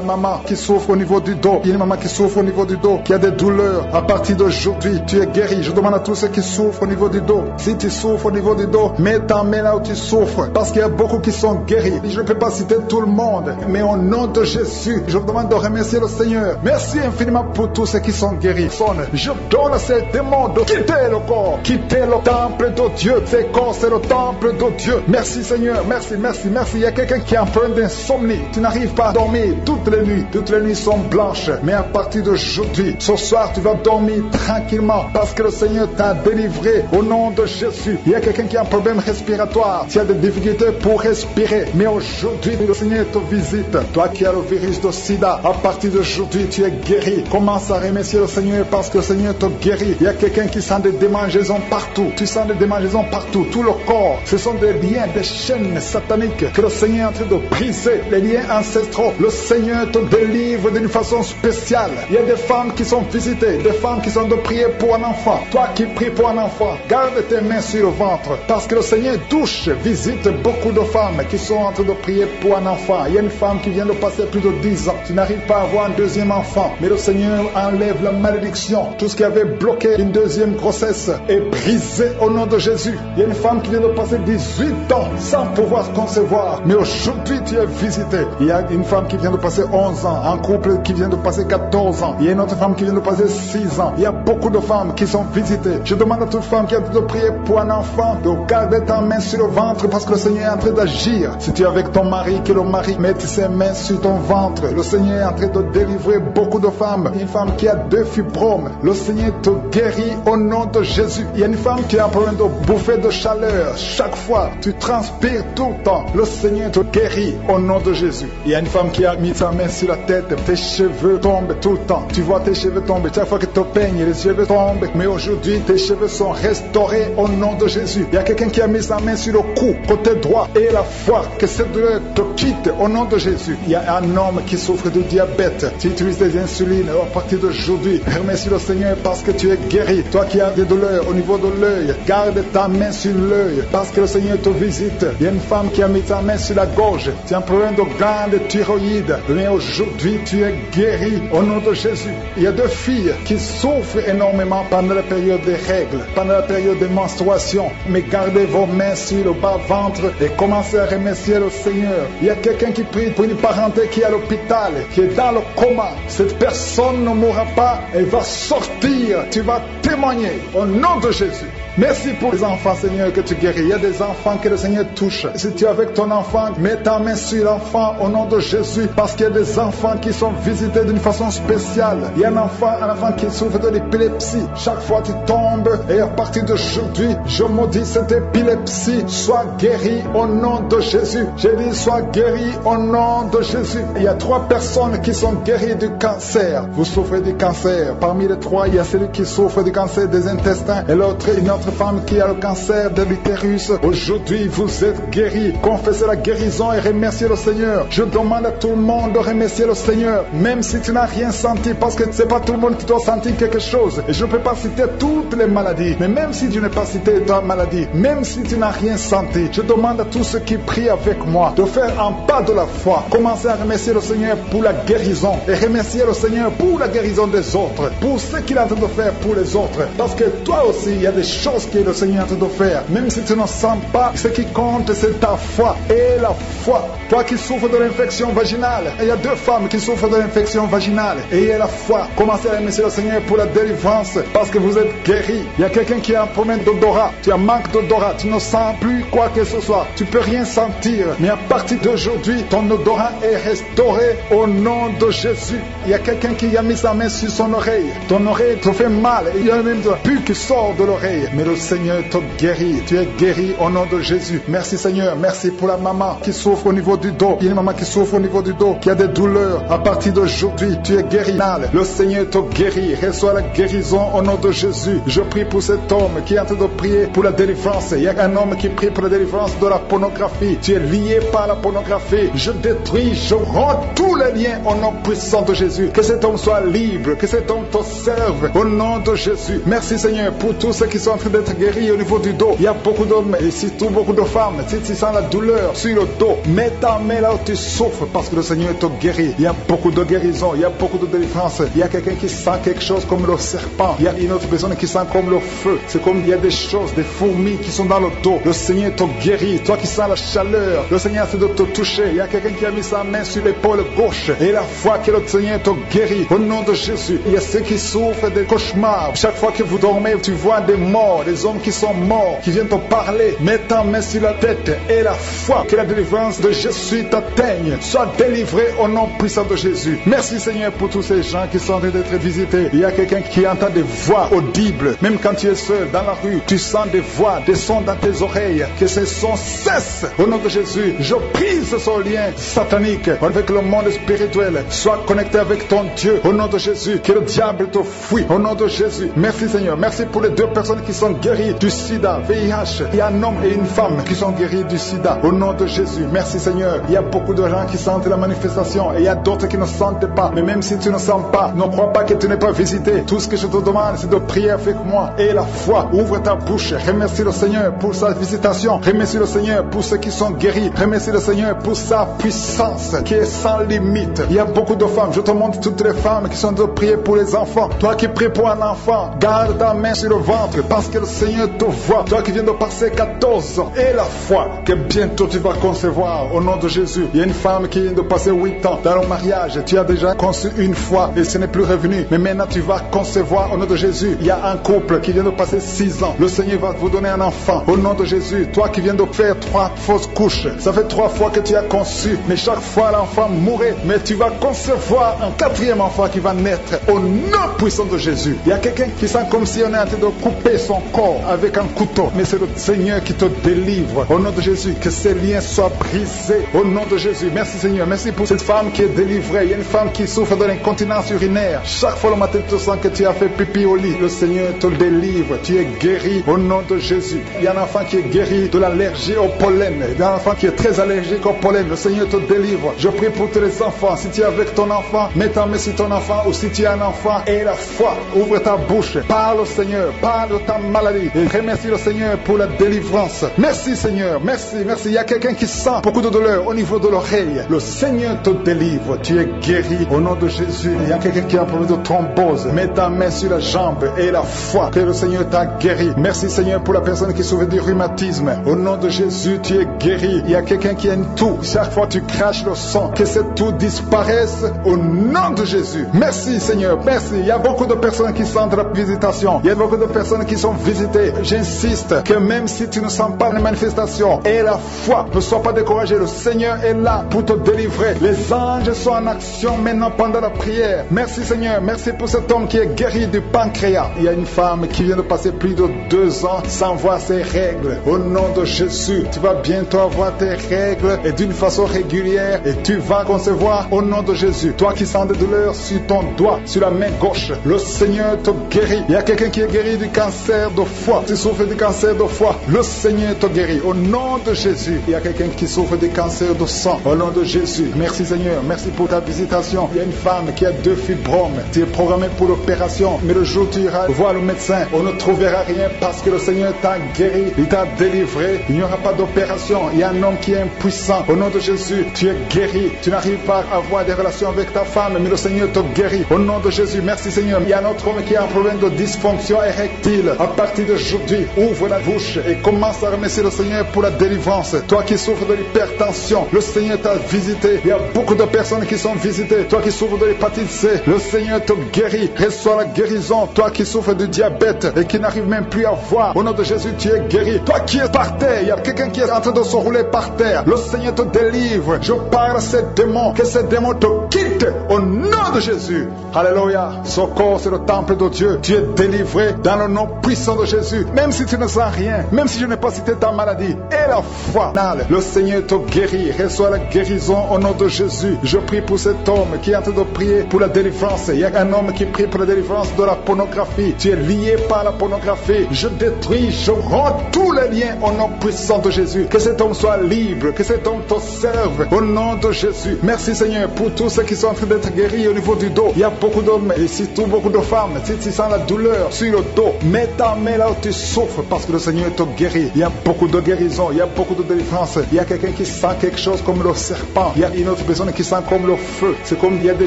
maman qui souffre au niveau du dos. Il y a une maman qui souffre au niveau du dos, qui a des douleurs. À partir d'aujourd'hui, tu es guéri. Je demande à tous ceux qui souffrent au niveau du dos. Si tu souffres au niveau du dos, mets ta main là où tu souffres, parce qu'il y a beaucoup qui sont guéris. Je ne peux pas citer tout le monde, mais au nom de Jésus, je vous demande de remercier le Seigneur. Merci infiniment pour tous ceux qui sont guéris. Je donne à ces démons de quitter le corps, quitter le temple de Dieu. Ces corps, c'est le temple de Dieu. Merci Seigneur, merci, merci, merci. Il y a quelqu'un qui est en train d'insomnie. Tu n'arrives pas à dormir toutes les nuits. Toutes les nuits sont blanches. Mais à partir d'aujourd'hui, ce soir, tu vas dormir tranquillement parce que le Seigneur t'a délivré au nom de Jésus. Il y a quelqu'un qui a un problème respiratoire. Tu as des difficultés pour respirer. Mais aujourd'hui, le Seigneur te visite. Toi qui as le virus de sida, à partir d'aujourd'hui, tu es guéri. Commence à remercier le Seigneur parce que le Seigneur te guérit. Il y a quelqu'un qui sent des démangeaisons partout. Tu sens des démangeaisons partout. Tout le corps, ce sont des liens, des chaînes sataniques que le Seigneur est en train de briser. Les liens ancestraux. Le Seigneur te délivre d'une façon spéciale. Il y a des femmes qui sont visitées, des femmes qui sont de prier pour un enfant. Toi qui pries pour un enfant, garde tes mains sur le ventre parce que le Seigneur touche, visite beaucoup de femmes qui sont en train de prier pour un enfant. Il y a une femme qui vient de passer plus de 10 ans. Tu n'arrives pas à avoir un deuxième enfant, mais le Seigneur enlève la malédiction. Tout ce qui avait bloqué une deuxième grossesse est brisé au nom de Jésus. Il y a une femme qui vient de passer 18 ans sans pouvoir concevoir, mais aujourd'hui tu es visité. Il y a une femme qui vient de passer 11 ans, un couple qui vient de passer 14 ans. Il y a une autre femme qui vient de passer 6 ans. Il y a beaucoup de femmes qui sont visitées. Je demande à toute femme qui a de prier pour un enfant de garder ta main sur le ventre parce que le Seigneur est en train d'agir. Si tu es avec ton mari, que le mari mette ses mains sur ton ventre. Le Seigneur est en train de délivrer beaucoup de femmes. Une femme qui a 2 fibromes, le Seigneur te guérit au nom de Jésus. Il y a une femme qui a un problème de bouffée de chaleur. Chaque fois, tu transpires tout le temps. Le Seigneur te guérit au nom de Jésus. Il y a une femme qui a mis sa main sur la tête. Tes cheveux tombent tout le temps. Tu vois tes cheveux tomber. Chaque fois que tu te peignes, les cheveux tombent. Mais aujourd'hui, tes cheveux sont restaurés au nom de Jésus. Il y a quelqu'un qui a mis sa main sur le cou, côté droit, et la foi, que cette douleur te quitte au nom de Jésus. Il y a un homme qui souffre de diabète. Tu utilises des insulines. À partir d'aujourd'hui, remercie le Seigneur parce que tu es guéri. Toi qui as des douleurs au niveau de l'œil, garde ta main sur l'œil parce que le Seigneur te visite. Il y a une femme qui a mis sa main sur la gorge. Tu as un problème de glande thyroïde. Mais aujourd'hui, tu es guéri au nom de Jésus. Il y a 2 filles qui souffrent énormément pendant la période des règles, pendant la période des menstruations. Mais gardez vos mains sur le bas-ventre et commencez à remercier le Seigneur. Il y a quelqu'un qui prie pour une parenté qui est à l'hôpital, qui est dans le coma. Cette personne ne mourra pas, elle va sortir. Tu vas témoigner au nom de Jésus. Merci pour les enfants, Seigneur, que tu guéris. Il y a des enfants que le Seigneur touche. Si tu es avec ton enfant, mets ta main sur l'enfant au nom de Jésus, parce qu'il y a des enfants qui sont visités d'une façon spéciale. Il y a un enfant qui souffre de l'épilepsie. Chaque fois tu tombes, et à partir d'aujourd'hui, je maudis cette épilepsie. Sois guéri au nom de Jésus. J'ai dit, sois guéri au nom de Jésus. Il y a 3 personnes qui sont guéries du cancer. Vous souffrez du cancer. Parmi les 3, il y a celui qui souffre du cancer des intestins et l'autre, une autre femme qui a le cancer de l'utérus. Aujourd'hui, vous êtes guéris. Confessez la guérison et remerciez le Seigneur. Je demande à tout le monde de remercier le Seigneur, même si tu n'as rien senti, parce que c'est pas tout le monde qui doit sentir quelque chose. Et je ne peux pas citer toutes les maladies, mais même si tu n'as pas cité ta maladie, même si tu n'as rien senti, je demande à tous ceux qui prient avec moi de faire un pas de la foi. Commencez à remercier le Seigneur pour la guérison et remercier le Seigneur pour la guérison des autres, pour ce qu'il est en train de faire pour les autres. Parce que toi aussi, il y a des choses que le Seigneur est en train de faire. Même si tu ne sens pas, ce qui compte, c'est ta foi. Et la foi. Toi qui souffres de l'infection vaginale, il y a 2 femmes qui souffrent de l'infection vaginale. Et il y a la foi. Commencez à remercier le Seigneur pour la délivrance, parce que vous êtes guéris. Il y a quelqu'un qui a un problème d'odorat. Tu as manque d'odorat. Tu ne sens plus quoi que ce soit. Tu peux rien sentir. Mais à partir d'aujourd'hui, ton odorat est restauré au nom de Jésus. Il y a quelqu'un qui a mis sa main sur son oreille. Ton oreille te fait mal. Il y a même de pu qui sort de l'oreille. Mais le Seigneur te guérit. Tu es guéri au nom de Jésus. Merci Seigneur. Merci pour la maman qui souffre au niveau du dos. Il y a une maman qui souffre au niveau du dos, qui a des douleurs. À partir d'aujourd'hui, tu es guéri. Le Seigneur te guérit. Reçois la guérison au nom de Jésus. Je prie pour cet homme qui est en train de prier pour la délivrance. Il y a un homme qui prie pour la délivrance de la pornographie. Tu es lié par la pornographie. Je détruis, je rends tous les liens au nom puissant de Jésus. Que cet homme soit libre. Que cet homme te serve au nom de Jésus. Merci Seigneur pour tous ceux qui sont en train d'être guéris au niveau du dos. Il y a beaucoup d'hommes et surtout beaucoup de femmes femme, si tu sens la douleur sur le dos, mets ta main là où tu souffres parce que le Seigneur te guérit. Il y a beaucoup de guérison, il y a beaucoup de délivrance. Il y a quelqu'un qui sent quelque chose comme le serpent. Il y a une autre personne qui sent comme le feu. C'est comme il y a des choses, des fourmis qui sont dans le dos. Le Seigneur te guérit. Toi qui sens la chaleur, le Seigneur essaie de te toucher. Il y a quelqu'un qui a mis sa main sur l'épaule gauche. Et la foi que le Seigneur te guérit. Au nom de Jésus, il y a ceux qui souffrent des cauchemars. Chaque fois que vous dormez, tu vois des morts, des hommes qui sont morts, qui viennent te parler. Mets ta main sur la tête et la foi que la délivrance de Jésus t'atteigne. Sois délivré au nom puissant de Jésus. Merci Seigneur pour tous ces gens qui sont en train d'être visités. Il y a quelqu'un qui entend des voix audibles. Même quand tu es seul dans la rue, tu sens des voix, des sons dans tes oreilles. Que ces sons cessent au nom de Jésus. Je brise ce lien satanique avec le monde spirituel. Sois connecté avec ton Dieu au nom de Jésus. Que le diable te fuit au nom de Jésus. Merci Seigneur. Merci pour les 2 personnes qui sont guéries du sida, VIH. Il y a un homme et une femme qui sont guéris du sida au nom de Jésus. Merci Seigneur. Il y a beaucoup de gens qui sentent la manifestation et il y a d'autres qui ne sentent pas. Mais même si tu ne sens pas, ne crois pas que tu n'es pas visité. Tout ce que je te demande, c'est de prier avec moi et la foi. Ouvre ta bouche. Remercie le Seigneur pour sa visitation. Remercie le Seigneur pour ceux qui sont guéris. Remercie le Seigneur pour sa puissance qui est sans limite. Il y a beaucoup de femmes. Je te montre toutes les femmes qui sont de prier pour les enfants. Toi qui pries pour un enfant, garde ta main sur le ventre parce que le Seigneur te voit. Toi qui viens de passer 14 ans et la foi que bientôt tu vas concevoir au nom de Jésus. Il y a une femme qui vient de passer 8 ans dans le mariage. Tu as déjà conçu une fois et ce n'est plus revenu. Mais maintenant tu vas concevoir au nom de Jésus. Il y a un couple qui vient de passer 6 ans. Le Seigneur va vous donner un enfant au nom de Jésus. Toi qui viens de faire 3 fausses couches. Ça fait 3 fois que tu as conçu. Mais chaque fois l'enfant mourait. Mais tu vas concevoir un 4e enfant qui va naître au nom puissant de Jésus. Il y a quelqu'un qui sent comme si on est en train de couper son corps avec un couteau. Mais c'est le Seigneur qui te délivre au nom de Jésus. Que ces liens soient brisés au nom de Jésus. Merci Seigneur. Merci pour cette femme qui est délivrée. Il y a une femme qui souffre de l'incontinence urinaire. Chaque fois le matin tu sens que tu as fait pipi au lit. Le Seigneur te délivre. Tu es guéri au nom de Jésus. Il y a un enfant qui est guéri de l'allergie au pollen. Il y a un enfant qui est très allergique au pollen. Le Seigneur te délivre. Je prie pour tous les enfants. Si tu es avec ton enfant, mets ta main sur ton enfant. Ou si tu es un enfant et la foi, ouvre ta bouche. Parle au Seigneur. Parle de ta maladie. Et remercie le Seigneur pour la délivrance. Merci Seigneur. Merci. Merci. Il y a quelqu'un qui sent beaucoup de douleur au niveau de l'oreille. Le Seigneur te délivre. Tu es guéri au nom de Jésus. Il y a quelqu'un qui a un problème de thrombose. Mets ta main sur la jambe et la foi que le Seigneur t'a guéri. Merci Seigneur pour la personne qui souffre du rhumatisme. Au nom de Jésus, tu es guéri. Il y a quelqu'un qui a une toux. Chaque fois tu craches le sang, que cette toux disparaisse au nom de Jésus. Merci Seigneur. Merci. Il y a beaucoup de personnes qui sentent la visitation. Il y a beaucoup de personnes qui sont visitées. J'insiste que même si tu ne sens pas les manifestations et la foi, ne sois pas découragé. Le Seigneur est là pour te délivrer. Les anges sont en action maintenant pendant la prière. Merci Seigneur. Merci pour cet homme qui est guéri du pancréas. Il y a une femme qui vient de passer plus de 2 ans sans voir ses règles. Au nom de Jésus, tu vas bientôt avoir tes règles et d'une façon régulière et tu vas concevoir au nom de Jésus. Toi qui sens des douleurs sur ton doigt, sur la main gauche, le Seigneur te guérit. Il y a quelqu'un qui est guéri du cancer de foie. Tu souffres du cancer de foie, le Seigneur te guérit. Au nom de Jésus. Il y a quelqu'un qui souffre du cancer de sang. Au nom de Jésus. Merci Seigneur. Merci pour ta visitation. Il y a une femme qui a 2 fibromes. Tu es programmé pour l'opération. Mais le jour où tu iras voir le médecin, on ne trouvera rien parce que le Seigneur t'a guéri. Il t'a délivré. Il n'y aura pas d'opération. Il y a un homme qui est impuissant. Au nom de Jésus, tu es guéri. Tu n'arrives pas à avoir des relations avec ta femme, mais le Seigneur te guérit. Au nom de Jésus. Merci Seigneur. Il y a un autre homme qui a un problème de dysfonction érectile. À partir d'aujourd'hui, ouvre la bouche et commence à remercier le Seigneur pour la délivrance. Toi qui souffres de l'hypertension, le Seigneur t'a visité. Il y a beaucoup de personnes qui sont visitées. Toi qui souffres de l'hépatite C, le Seigneur te guérit. Reçois la guérison. Toi qui souffres du diabète et qui n'arrive même plus à voir, au nom de Jésus, tu es guéri. Toi qui es par terre, il y a quelqu'un qui est en train de se rouler par terre. Le Seigneur te délivre. Je parle à ces démons, que ces démons te quittent au nom de Jésus. Alléluia. Ce corps, c'est le temple de Dieu. Tu es délivré dans le nom puissant de Jésus. Même si tu ne sens rien, même si je n'ai pas cité ta maladie, et la foi, le Seigneur te guérit. Reçois la guérison au nom de Jésus. Je prie pour cet homme qui est en train de prier pour la délivrance. Il y a un homme qui prie pour la délivrance de la pornographie. Tu es lié par la pornographie. Je détruis, je rends tous les liens au nom puissant de Jésus. Que cet homme soit libre, que cet homme te serve au nom de Jésus. Merci Seigneur pour tous ceux qui sont en train d'être guéris au niveau du dos. Il y a beaucoup d'hommes et surtout beaucoup de femmes. Si tu sens la douleur sur le dos, mets ta main là où tu souffres parce que le Seigneur te guérit. Il y a beaucoup de guérison guérison. Il y a beaucoup de délivrance. Il y a quelqu'un qui sent quelque chose comme le serpent. Il y a une autre personne qui sent comme le feu. C'est comme il y a des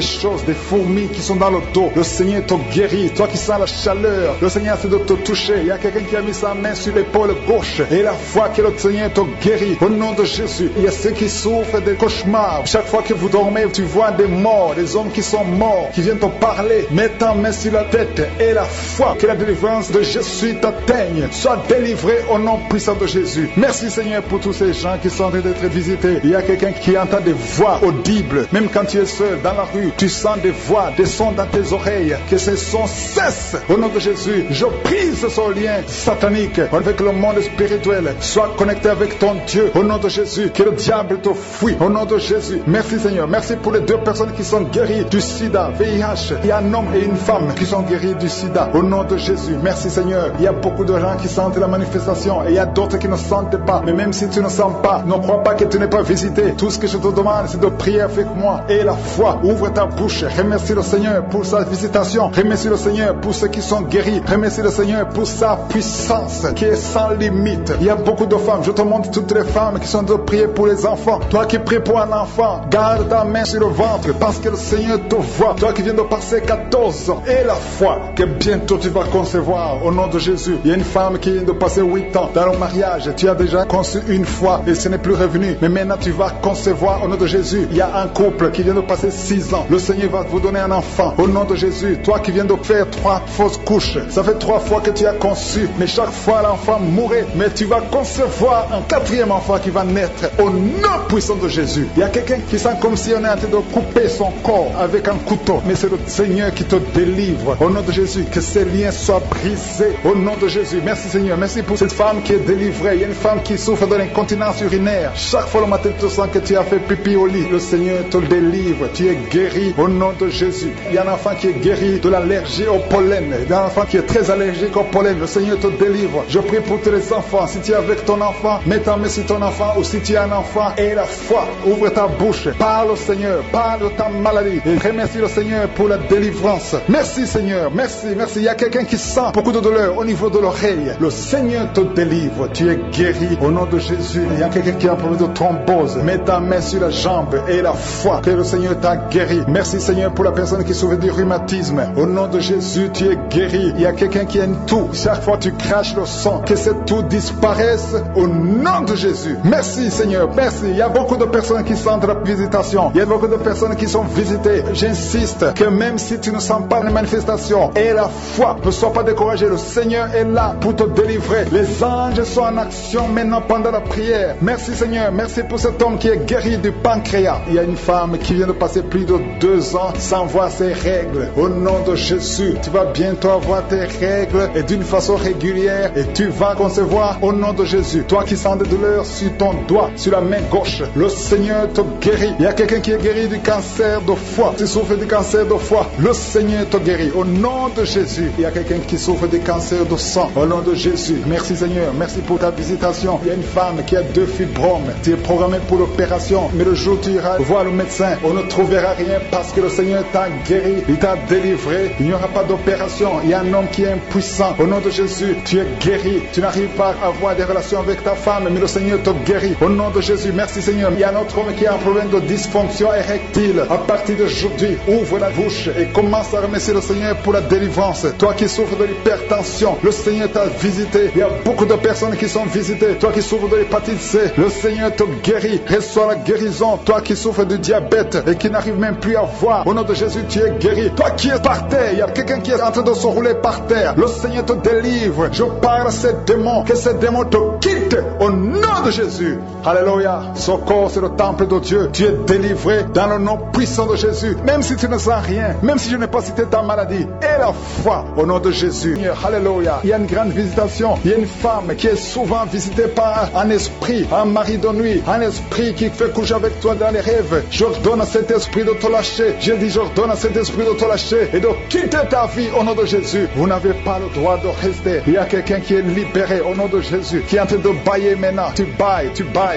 choses, des fourmis qui sont dans le dos. Le Seigneur te guérit. Toi qui sens la chaleur, le Seigneur essaie de te toucher. Il y a quelqu'un qui a mis sa main sur l'épaule gauche. Et la foi que le Seigneur te guérit. Au nom de Jésus, il y a ceux qui souffrent des cauchemars. Chaque fois que vous dormez, tu vois des morts, des hommes qui sont morts, qui viennent te parler. Mets ta main sur la tête et la foi que la délivrance de Jésus t'atteigne. Sois délivré au nom puissant de Jésus. Merci Seigneur pour tous ces gens qui sont en train d'être visités. Il y a quelqu'un qui entend des voix audibles. Même quand tu es seul dans la rue, tu sens des voix, des sons dans tes oreilles. Que ces sons cessent. Au nom de Jésus, je brise ce lien satanique avec le monde spirituel. Sois connecté avec ton Dieu. Au nom de Jésus, que le diable te fuit. Au nom de Jésus. Merci Seigneur. Merci pour les 2 personnes qui sont guéries du sida, VIH. Il y a un homme et une femme qui sont guéris du sida. Au nom de Jésus. Merci Seigneur. Il y a beaucoup de gens qui sentent la manifestation et il y a d'autres qui ne sentent pas. Mais même si tu ne sens pas, ne crois pas que tu n'es pas visité. Tout ce que je te demande, c'est de prier avec moi. Et la foi, ouvre ta bouche. Remercie le Seigneur pour sa visitation. Remercie le Seigneur pour ceux qui sont guéris. Remercie le Seigneur pour sa puissance qui est sans limite. Il y a beaucoup de femmes. Je te montre toutes les femmes qui sont de prier pour les enfants. Toi qui pries pour un enfant, garde ta main sur le ventre parce que le Seigneur te voit. Toi qui viens de passer 14 ans. Et la foi que bientôt tu vas concevoir au nom de Jésus. Il y a une femme qui vient de passer 8 ans dans le mariage. Tu as déjà conçu une fois et ce n'est plus revenu. Mais maintenant tu vas concevoir au nom de Jésus. Il y a un couple qui vient de passer 6 ans. Le Seigneur va vous donner un enfant au nom de Jésus. Toi qui viens de faire 3 fausses couches. Ça fait 3 fois que tu as conçu. Mais chaque fois l'enfant mourait. Mais tu vas concevoir un 4e enfant qui va naître au nom puissant de Jésus. Il y a quelqu'un qui sent comme si on est en train de couper son corps avec un couteau. Mais c'est le Seigneur qui te délivre. Au nom de Jésus, que ces liens soient brisés. Au nom de Jésus. Merci Seigneur. Merci pour cette femme qui est délivrée. Il y a une femme qui souffre de l'incontinence urinaire. Chaque fois le matin, tu sens que tu as fait pipi au lit. Le Seigneur te délivre. Tu es guéri au nom de Jésus. Il y a un enfant qui est guéri de l'allergie au pollen. Il y a un enfant qui est très allergique au pollen. Le Seigneur te délivre. Je prie pour tous les enfants. Si tu es avec ton enfant, mets ta main sur ton enfant. Ou si tu as un enfant, et la foi. Ouvre ta bouche. Parle au Seigneur. Parle de ta maladie. Et remercie le Seigneur pour la délivrance. Merci Seigneur. Merci. Merci. Il y a quelqu'un qui sent beaucoup de douleur au niveau de l'oreille. Le Seigneur te délivre. Tu es guéri au nom de Jésus. Il y a quelqu'un qui a un problème de thrombose. Mets ta main sur la jambe et la foi que le Seigneur t'a guéri. Merci Seigneur pour la personne qui souffre du rhumatisme. Au nom de Jésus, tu es guéri. Il y a quelqu'un qui a une toux. Chaque fois tu craches le sang, que cette toux disparaisse au nom de Jésus. Merci Seigneur. Merci. Il y a beaucoup de personnes qui sentent la visitation. Il y a beaucoup de personnes qui sont visitées. J'insiste que même si tu ne sens pas les manifestations, et la foi, ne sois pas découragé. Le Seigneur est là pour te délivrer. Les anges sont en action maintenant pendant la prière. Merci Seigneur. Merci pour cet homme qui est guéri du pancréas. Il y a une femme qui vient de passer plus de 2 ans sans voir ses règles. Au nom de Jésus, tu vas bientôt avoir tes règles et d'une façon régulière et tu vas concevoir au nom de Jésus. Toi qui sens des douleurs sur ton doigt, sur la main gauche, le Seigneur te guérit. Il y a quelqu'un qui est guéri du cancer de foie. Tu souffres du cancer de foie. Le Seigneur te guérit au nom de Jésus. Il y a quelqu'un qui souffre du cancer de sang. Au nom de Jésus. Merci Seigneur. Merci pour ta visitation. Il y a une femme qui a 2 fibromes. Tu es programmé pour l'opération. Mais le jour où tu iras voir le médecin, on ne trouvera rien parce que le Seigneur t'a guéri. Il t'a délivré. Il n'y aura pas d'opération. Il y a un homme qui est impuissant. Au nom de Jésus, tu es guéri. Tu n'arrives pas à avoir des relations avec ta femme, mais le Seigneur te guérit. Au nom de Jésus, merci Seigneur. Il y a un autre homme qui a un problème de dysfonction érectile. À partir d'aujourd'hui, ouvre la bouche et commence à remercier le Seigneur pour la délivrance. Toi qui souffres de l'hypertension, le Seigneur t'a visité. Il y a beaucoup de personnes qui sont visitées. Toi qui souffres de l'hépatite C, le Seigneur te guérit. Reçois la guérison. Toi qui souffres du diabète et qui n'arrive même plus à voir, au nom de Jésus, tu es guéri. Toi qui es par terre, il y a quelqu'un qui est en train de se rouler par terre. Le Seigneur te délivre. Je parle à ces démons, que ces démons te quittent au nom de Jésus. Alléluia. Ce corps, c'est le temple de Dieu. Tu es délivré dans le nom puissant de Jésus. Même si tu ne sens rien, même si je n'ai pas cité ta maladie, et la foi au nom de Jésus. Alléluia. Il y a une grande visitation. Il y a une femme qui est souvent visitée par un esprit, un mari de nuit, un esprit qui fait coucher avec toi dans les rêves. J'ordonne à cet esprit de te lâcher. Je dis, j'ordonne à cet esprit de te lâcher et de quitter ta vie au nom de Jésus. Vous n'avez pas le droit de rester. Il y a quelqu'un qui est libéré au nom de Jésus, qui est en train de bailler maintenant. Tu bailles.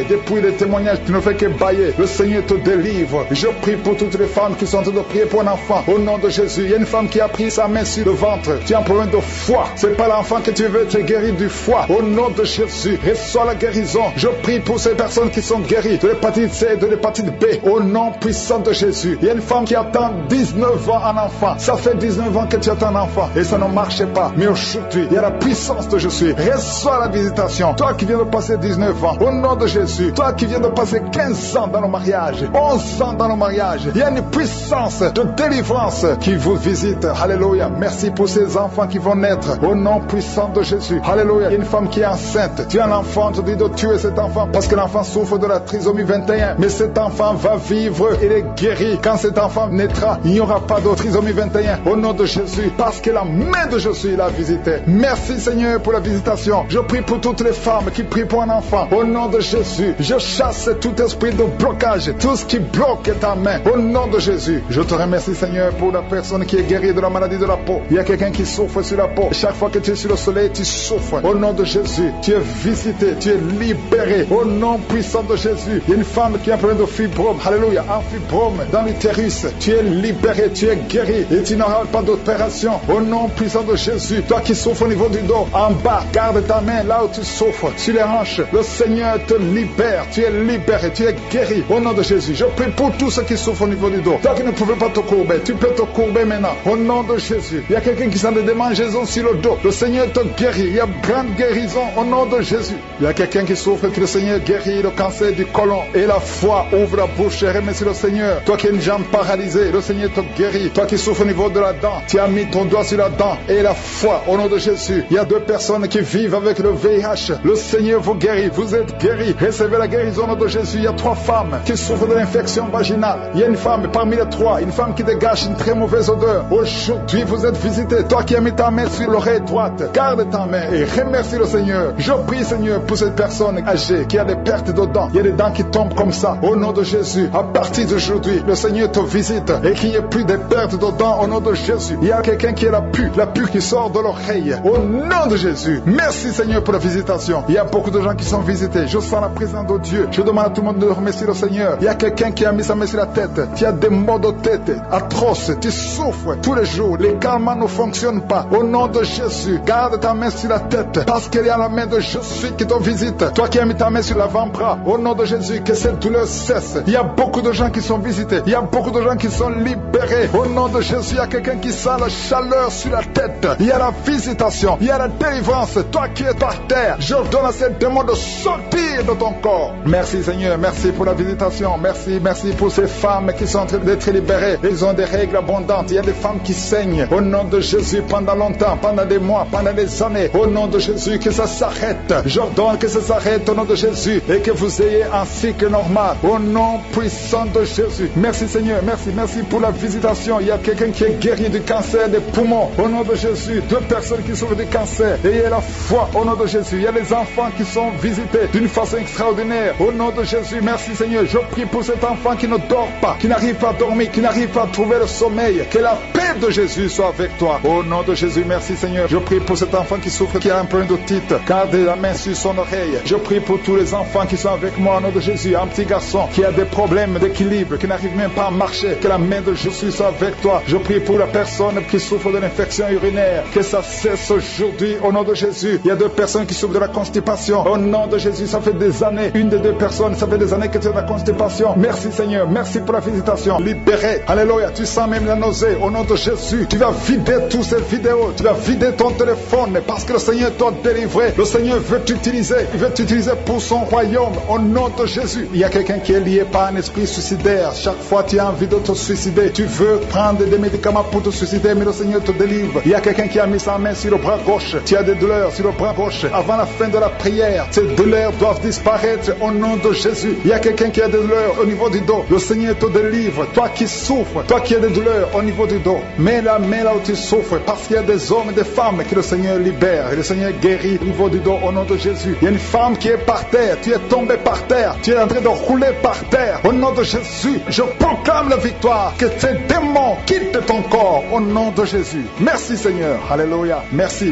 Depuis les témoignages, tu ne fais que bailler. Le Seigneur te délivre. Je prie pour toutes les femmes qui sont en train de prier pour un enfant. Au nom de Jésus, il y a une femme qui a pris sa main sur le ventre. Tu as un problème de foie. C'est pas l'enfant que tu veux, tu es guéri du foie. Au nom de Jésus, reçois la guérison. Je prie pour ces personnes qui sont guéries de l'hépatite C et de l'hépatite B. Au nom puissant de Jésus. Il y a une femme qui attend 19 ans un enfant. Ça fait 19 ans que tu attends un enfant et ça ne marchait pas. Mais aujourd'hui, il y a la puissance de Jésus. Reçois la visitation. Toi qui viens de passer 19 ans, au nom de Jésus. Toi qui viens de passer 15 ans dans le mariage, 11 ans dans le mariage. Il y a une puissance de délivrance qui vous visite. Alléluia. Merci pour ces enfants qui vont naître. Au nom puissant de Jésus. Alléluia. Il y a une femme qui est enceinte. Tu as un enfant, tu dis de tuer cet enfant parce que l'enfant souffre de la trisomie 21. Mais cet enfant va vivre. Il est guéri. Quand cet enfant naîtra, il n'y aura pas de trisomie 21. Au nom de Jésus. Parce que la main de Jésus l'a visité. Merci Seigneur pour la visitation. Je prie pour toutes les femmes qui prient pour un enfant. Au nom de Jésus. Je chasse tout esprit de blocage. Tout ce qui bloque ta main. Au nom de Jésus. Je te remercie Seigneur pour la personne qui est guérie de la maladie de la peau. Il y a quelqu'un qui souffre sur la peau. Chaque fois que tu es sur le soleil, tu souffres. Au nom de Jésus. Tu es visité. Tu es libéré. Au nom puissant de Jésus. Il y a une femme qui a un problème de fibrome. Alléluia. Un fibrome dans l'utérus. Tu es libéré. Tu es guéri. Et tu n'auras pas d'opération. Au nom puissant de Jésus. Toi qui souffres au niveau du dos. En bas. Garde ta main là où tu souffres. Sur les hanches. Le Seigneur te libère. Tu es libéré. Tu es guéri. Au nom de Jésus. Je prie pour tous ceux qui souffrent au niveau du dos. Toi qui ne pouvais pas te courber. Tu peux te courber maintenant. Au nom de Jésus. Il y a quelqu'un qui sent des démangeaisons sur le dos. Le Seigneur te guérit. Il y a grande guérison au nom de Jésus. Il y a quelqu'un qui souffre que le Seigneur guérit le cancer du côlon. Et la foi ouvre la bouche et remercie le Seigneur. Toi qui as une jambe paralysée, le Seigneur te guérit. Toi qui souffres au niveau de la dent, tu as mis ton doigt sur la dent. Et la foi au nom de Jésus. Il y a 2 personnes qui vivent avec le VIH. Le Seigneur vous guérit. Vous êtes guéris. Recevez la guérison au nom de Jésus. Il y a 3 femmes qui souffrent de l'infection vaginale. Il y a une femme parmi les 3, une femme qui dégage une très mauvaise odeur. Aujourd'hui, vous êtes visité. Toi qui as mis ta main sur l'oreille droite, garde ta main et remercie le Seigneur. Je prie, Seigneur, pour cette personne âgée qui a des pertes de dents. Il y a des dents qui tombent comme ça. Au nom de Jésus, à partir d'aujourd'hui, le Seigneur te visite et qu'il n'y ait plus de pertes de dents au nom de Jésus. Il y a quelqu'un qui a la pue qui sort de l'oreille. Au nom de Jésus. Merci, Seigneur, pour la visitation. Il y a beaucoup de gens qui sont visités. Je sens la présence de Dieu. Je demande à tout le monde de remercier le Seigneur. Il y a quelqu'un qui a mis sa main sur la tête. Tu as des maux de tête atroces. Tu souffres tous les jours. Les calmants ne fonctionnent pas. Au nom de Jésus, garde ta main sur la tête. Parce qu'il y a la main de Jésus qui te visite. Toi qui as mis ta main sur l'avant-bras. Au nom de Jésus, que cette douleur cesse. Il y a beaucoup de gens qui sont visités. Il y a beaucoup de gens qui sont libérés. Au nom de Jésus, il y a quelqu'un qui sent la chaleur sur la tête. Il y a la visitation. Il y a la délivrance. Toi qui es par terre, je donne à ces démons de sortir de ton corps. Merci Seigneur. Merci pour la visitation. Merci pour ces femmes qui sont en train d'être libérées. Ils ont des règles abondantes. Il y a des femmes qui saignent. Au nom de Jésus, pendant longtemps, pendant des mois, pendant des années. Au nom de Jésus, que ça s'arrête. J'ordonne que ça s'arrête au nom de Jésus et que vous ayez un cycle normal. Au nom puissant de Jésus. Merci Seigneur. Merci pour la visitation. Il y a quelqu'un qui est guéri du cancer des poumons. Au nom de Jésus. 2 personnes qui souffrent du cancer. Ayez la foi au nom de Jésus. Il y a les enfants qui sont visités d'une façon extraordinaire. Au nom de Jésus. Merci Seigneur. Je prie pour cet enfant qui ne dort pas, qui n'arrive pas à dormir, qui n'arrive pas à trouver le sommeil. Que la paix de Jésus soit avec toi. Au nom de Jésus. Merci Seigneur. Je prie pour cet enfant qui souffre, qui a un problème d'otite. Garde la main sur son oreille. Je prie pour tous les enfants qui sont avec moi au nom de Jésus. Un petit garçon qui a des problèmes d'équilibre, qui n'arrive même pas à marcher. Que la main de Jésus soit avec toi. Je prie pour la personne qui souffre de l'infection urinaire. Que ça cesse aujourd'hui au nom de Jésus. Il y a 2 personnes qui souffrent de la constipation. Au nom de Jésus, ça fait des années. Une des 2 personnes, ça fait des années que tu as de la constipation. Merci Seigneur. Merci pour la visitation. Libéré. Alléluia. Tu sens même la nausée. Au nom de Jésus, tu vas vider toutes ces vidéos. Tu vas vider ton téléphone parce que le Seigneur t'a délivré. Le Seigneur veut t'utiliser. Il veut t'utiliser pour son royaume. Au nom de Jésus. Il y a quelqu'un qui est lié par un esprit suicidaire. Chaque fois tu as envie de te suicider. Tu veux prendre des médicaments pour te suicider, mais le Seigneur te délivre. Il y a quelqu'un qui a mis sa main sur le bras gauche. Tu as des douleurs sur le bras gauche. Avant la fin de la prière, ces douleurs doivent disparaître au nom de Jésus. Il y a quelqu'un qui a des douleurs au niveau du dos. Le Seigneur te délivre. Toi qui souffres, toi qui as des douleurs au niveau du dos, mets la main là où tu souffres, parce qu'il y a des hommes et des femmes que le Seigneur libère. Et le Seigneur guérit au niveau du dos au nom de Jésus. Il y a une femme qui est par terre. Tu es tombé par terre. Tu es en train de rouler par terre. Au nom de Jésus, je proclame la victoire. Que ces démons quittent ton corps au nom de Jésus. Merci Seigneur. Alléluia. Merci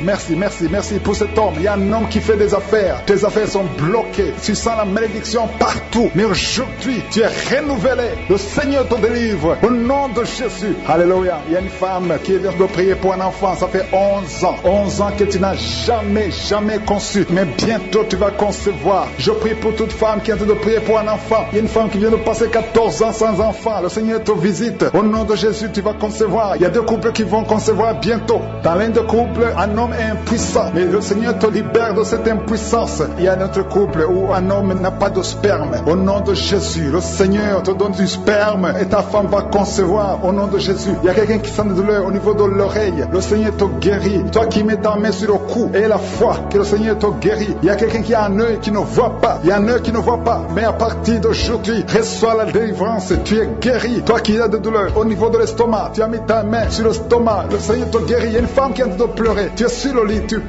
pour cet homme. Il y a un homme qui fait des affaires. Tes affaires sont bloquées. Tu sens la malédiction partout. Mais aujourd'hui, tu es renouvelé. Le Seigneur te délivre au nom de Jésus. Alléluia. Il y a une femme qui est de prier pour un enfant. Ça fait 11 ans que tu n'as jamais conçu. Mais bientôt tu vas concevoir. Je prie pour toute femme qui est en train de prier pour un enfant. Il y a une femme qui vient de passer 14 ans sans enfant. Le Seigneur te visite. Au nom de Jésus, tu vas concevoir. Il y a 2 couples qui vont concevoir bientôt. Dans l'un des couples, un homme est impuissant. Mais le Seigneur te libère de cette impuissance. Il y a un autre couple où un homme n'a pas de sperme. Au nom de Jésus, le Seigneur te donne du sperme et ta femme va concevoir au nom de Jésus. Il y a quelqu'un qui sent de douleur au niveau de l'oreille. Le Seigneur te guérit. Toi qui mets ta main sur le cou et la foi que le Seigneur te guérit. Il y a quelqu'un qui a un œil qui ne voit pas. Il y a un œil qui ne voit pas. Mais à partir d'aujourd'hui, reçois la délivrance. Tu es guéri. Toi qui as de douleur au niveau de l'estomac, tu as mis ta main sur l'estomac. Le Seigneur te guérit. Il y a une femme qui est en train de pleurer. Tu es sur le lit, tu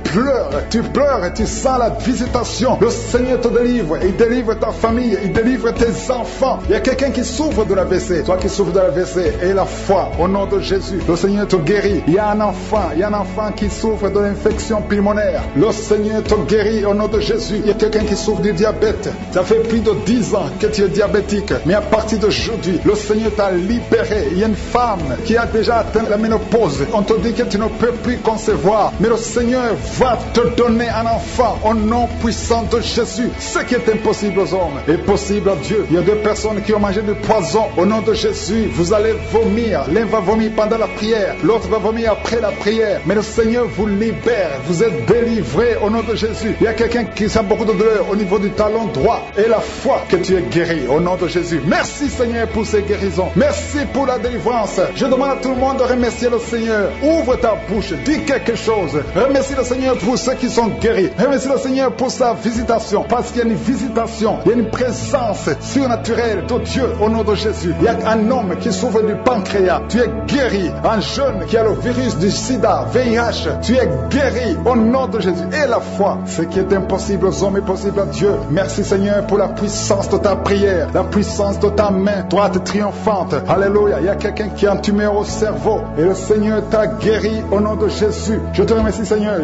pleures et tu sens la visitation. Le Seigneur te délivre. Il délivre ta famille. Il délivre tes enfants. Il y a quelqu'un qui souffre de l'AVC. Toi qui souffres de l'AVC et la foi au nom de Jésus. Le Seigneur te guérit. Il y a un enfant qui souffre de l'infection pulmonaire. Le Seigneur te guérit au nom de Jésus. Il y a quelqu'un qui souffre du diabète. Ça fait plus de 10 ans que tu es diabétique. Mais à partir d'aujourd'hui, le Seigneur t'a libéré. Il y a une femme qui a déjà atteint la ménopause. On te dit que tu ne peux plus concevoir. Mais le Seigneur va te donner un enfant au nom puissant de Jésus. Ce qui est impossible aux hommes est possible à Dieu. Il y a 2 personnes qui ont mangé du poison. Au nom de Jésus, vous allez vomir. L'un va vomir pendant la prière. L'autre va vomir après la prière. Mais le Seigneur vous libère. Vous êtes délivrés au nom de Jésus. Il y a quelqu'un qui sent beaucoup de douleur au niveau du talon droit. Et la foi que tu es guéri au nom de Jésus. Merci Seigneur pour ces guérisons. Merci pour la délivrance. Je demande à tout le monde de remercier le Seigneur. Ouvre ta bouche. Dis quelque chose. Remercie le Seigneur pour ceux qui sont guéris. Remercie le Seigneur pour sa visitation. Parce qu'il y a une visitation. Il y a une présence surnaturelle de Dieu au nom de Jésus. Il y a un homme qui souffre du pancréas. Tu es guéri. Un jeune qui a le virus du sida, VIH. Tu es guéri au nom de Jésus. Et la foi, ce qui est impossible aux hommes est possible à Dieu. Merci Seigneur pour la puissance de ta prière, la puissance de ta main droite triomphante. Alléluia. Il y a quelqu'un qui a un tumeur au cerveau et le Seigneur t'a guéri au nom de Jésus. Je te remercie Seigneur.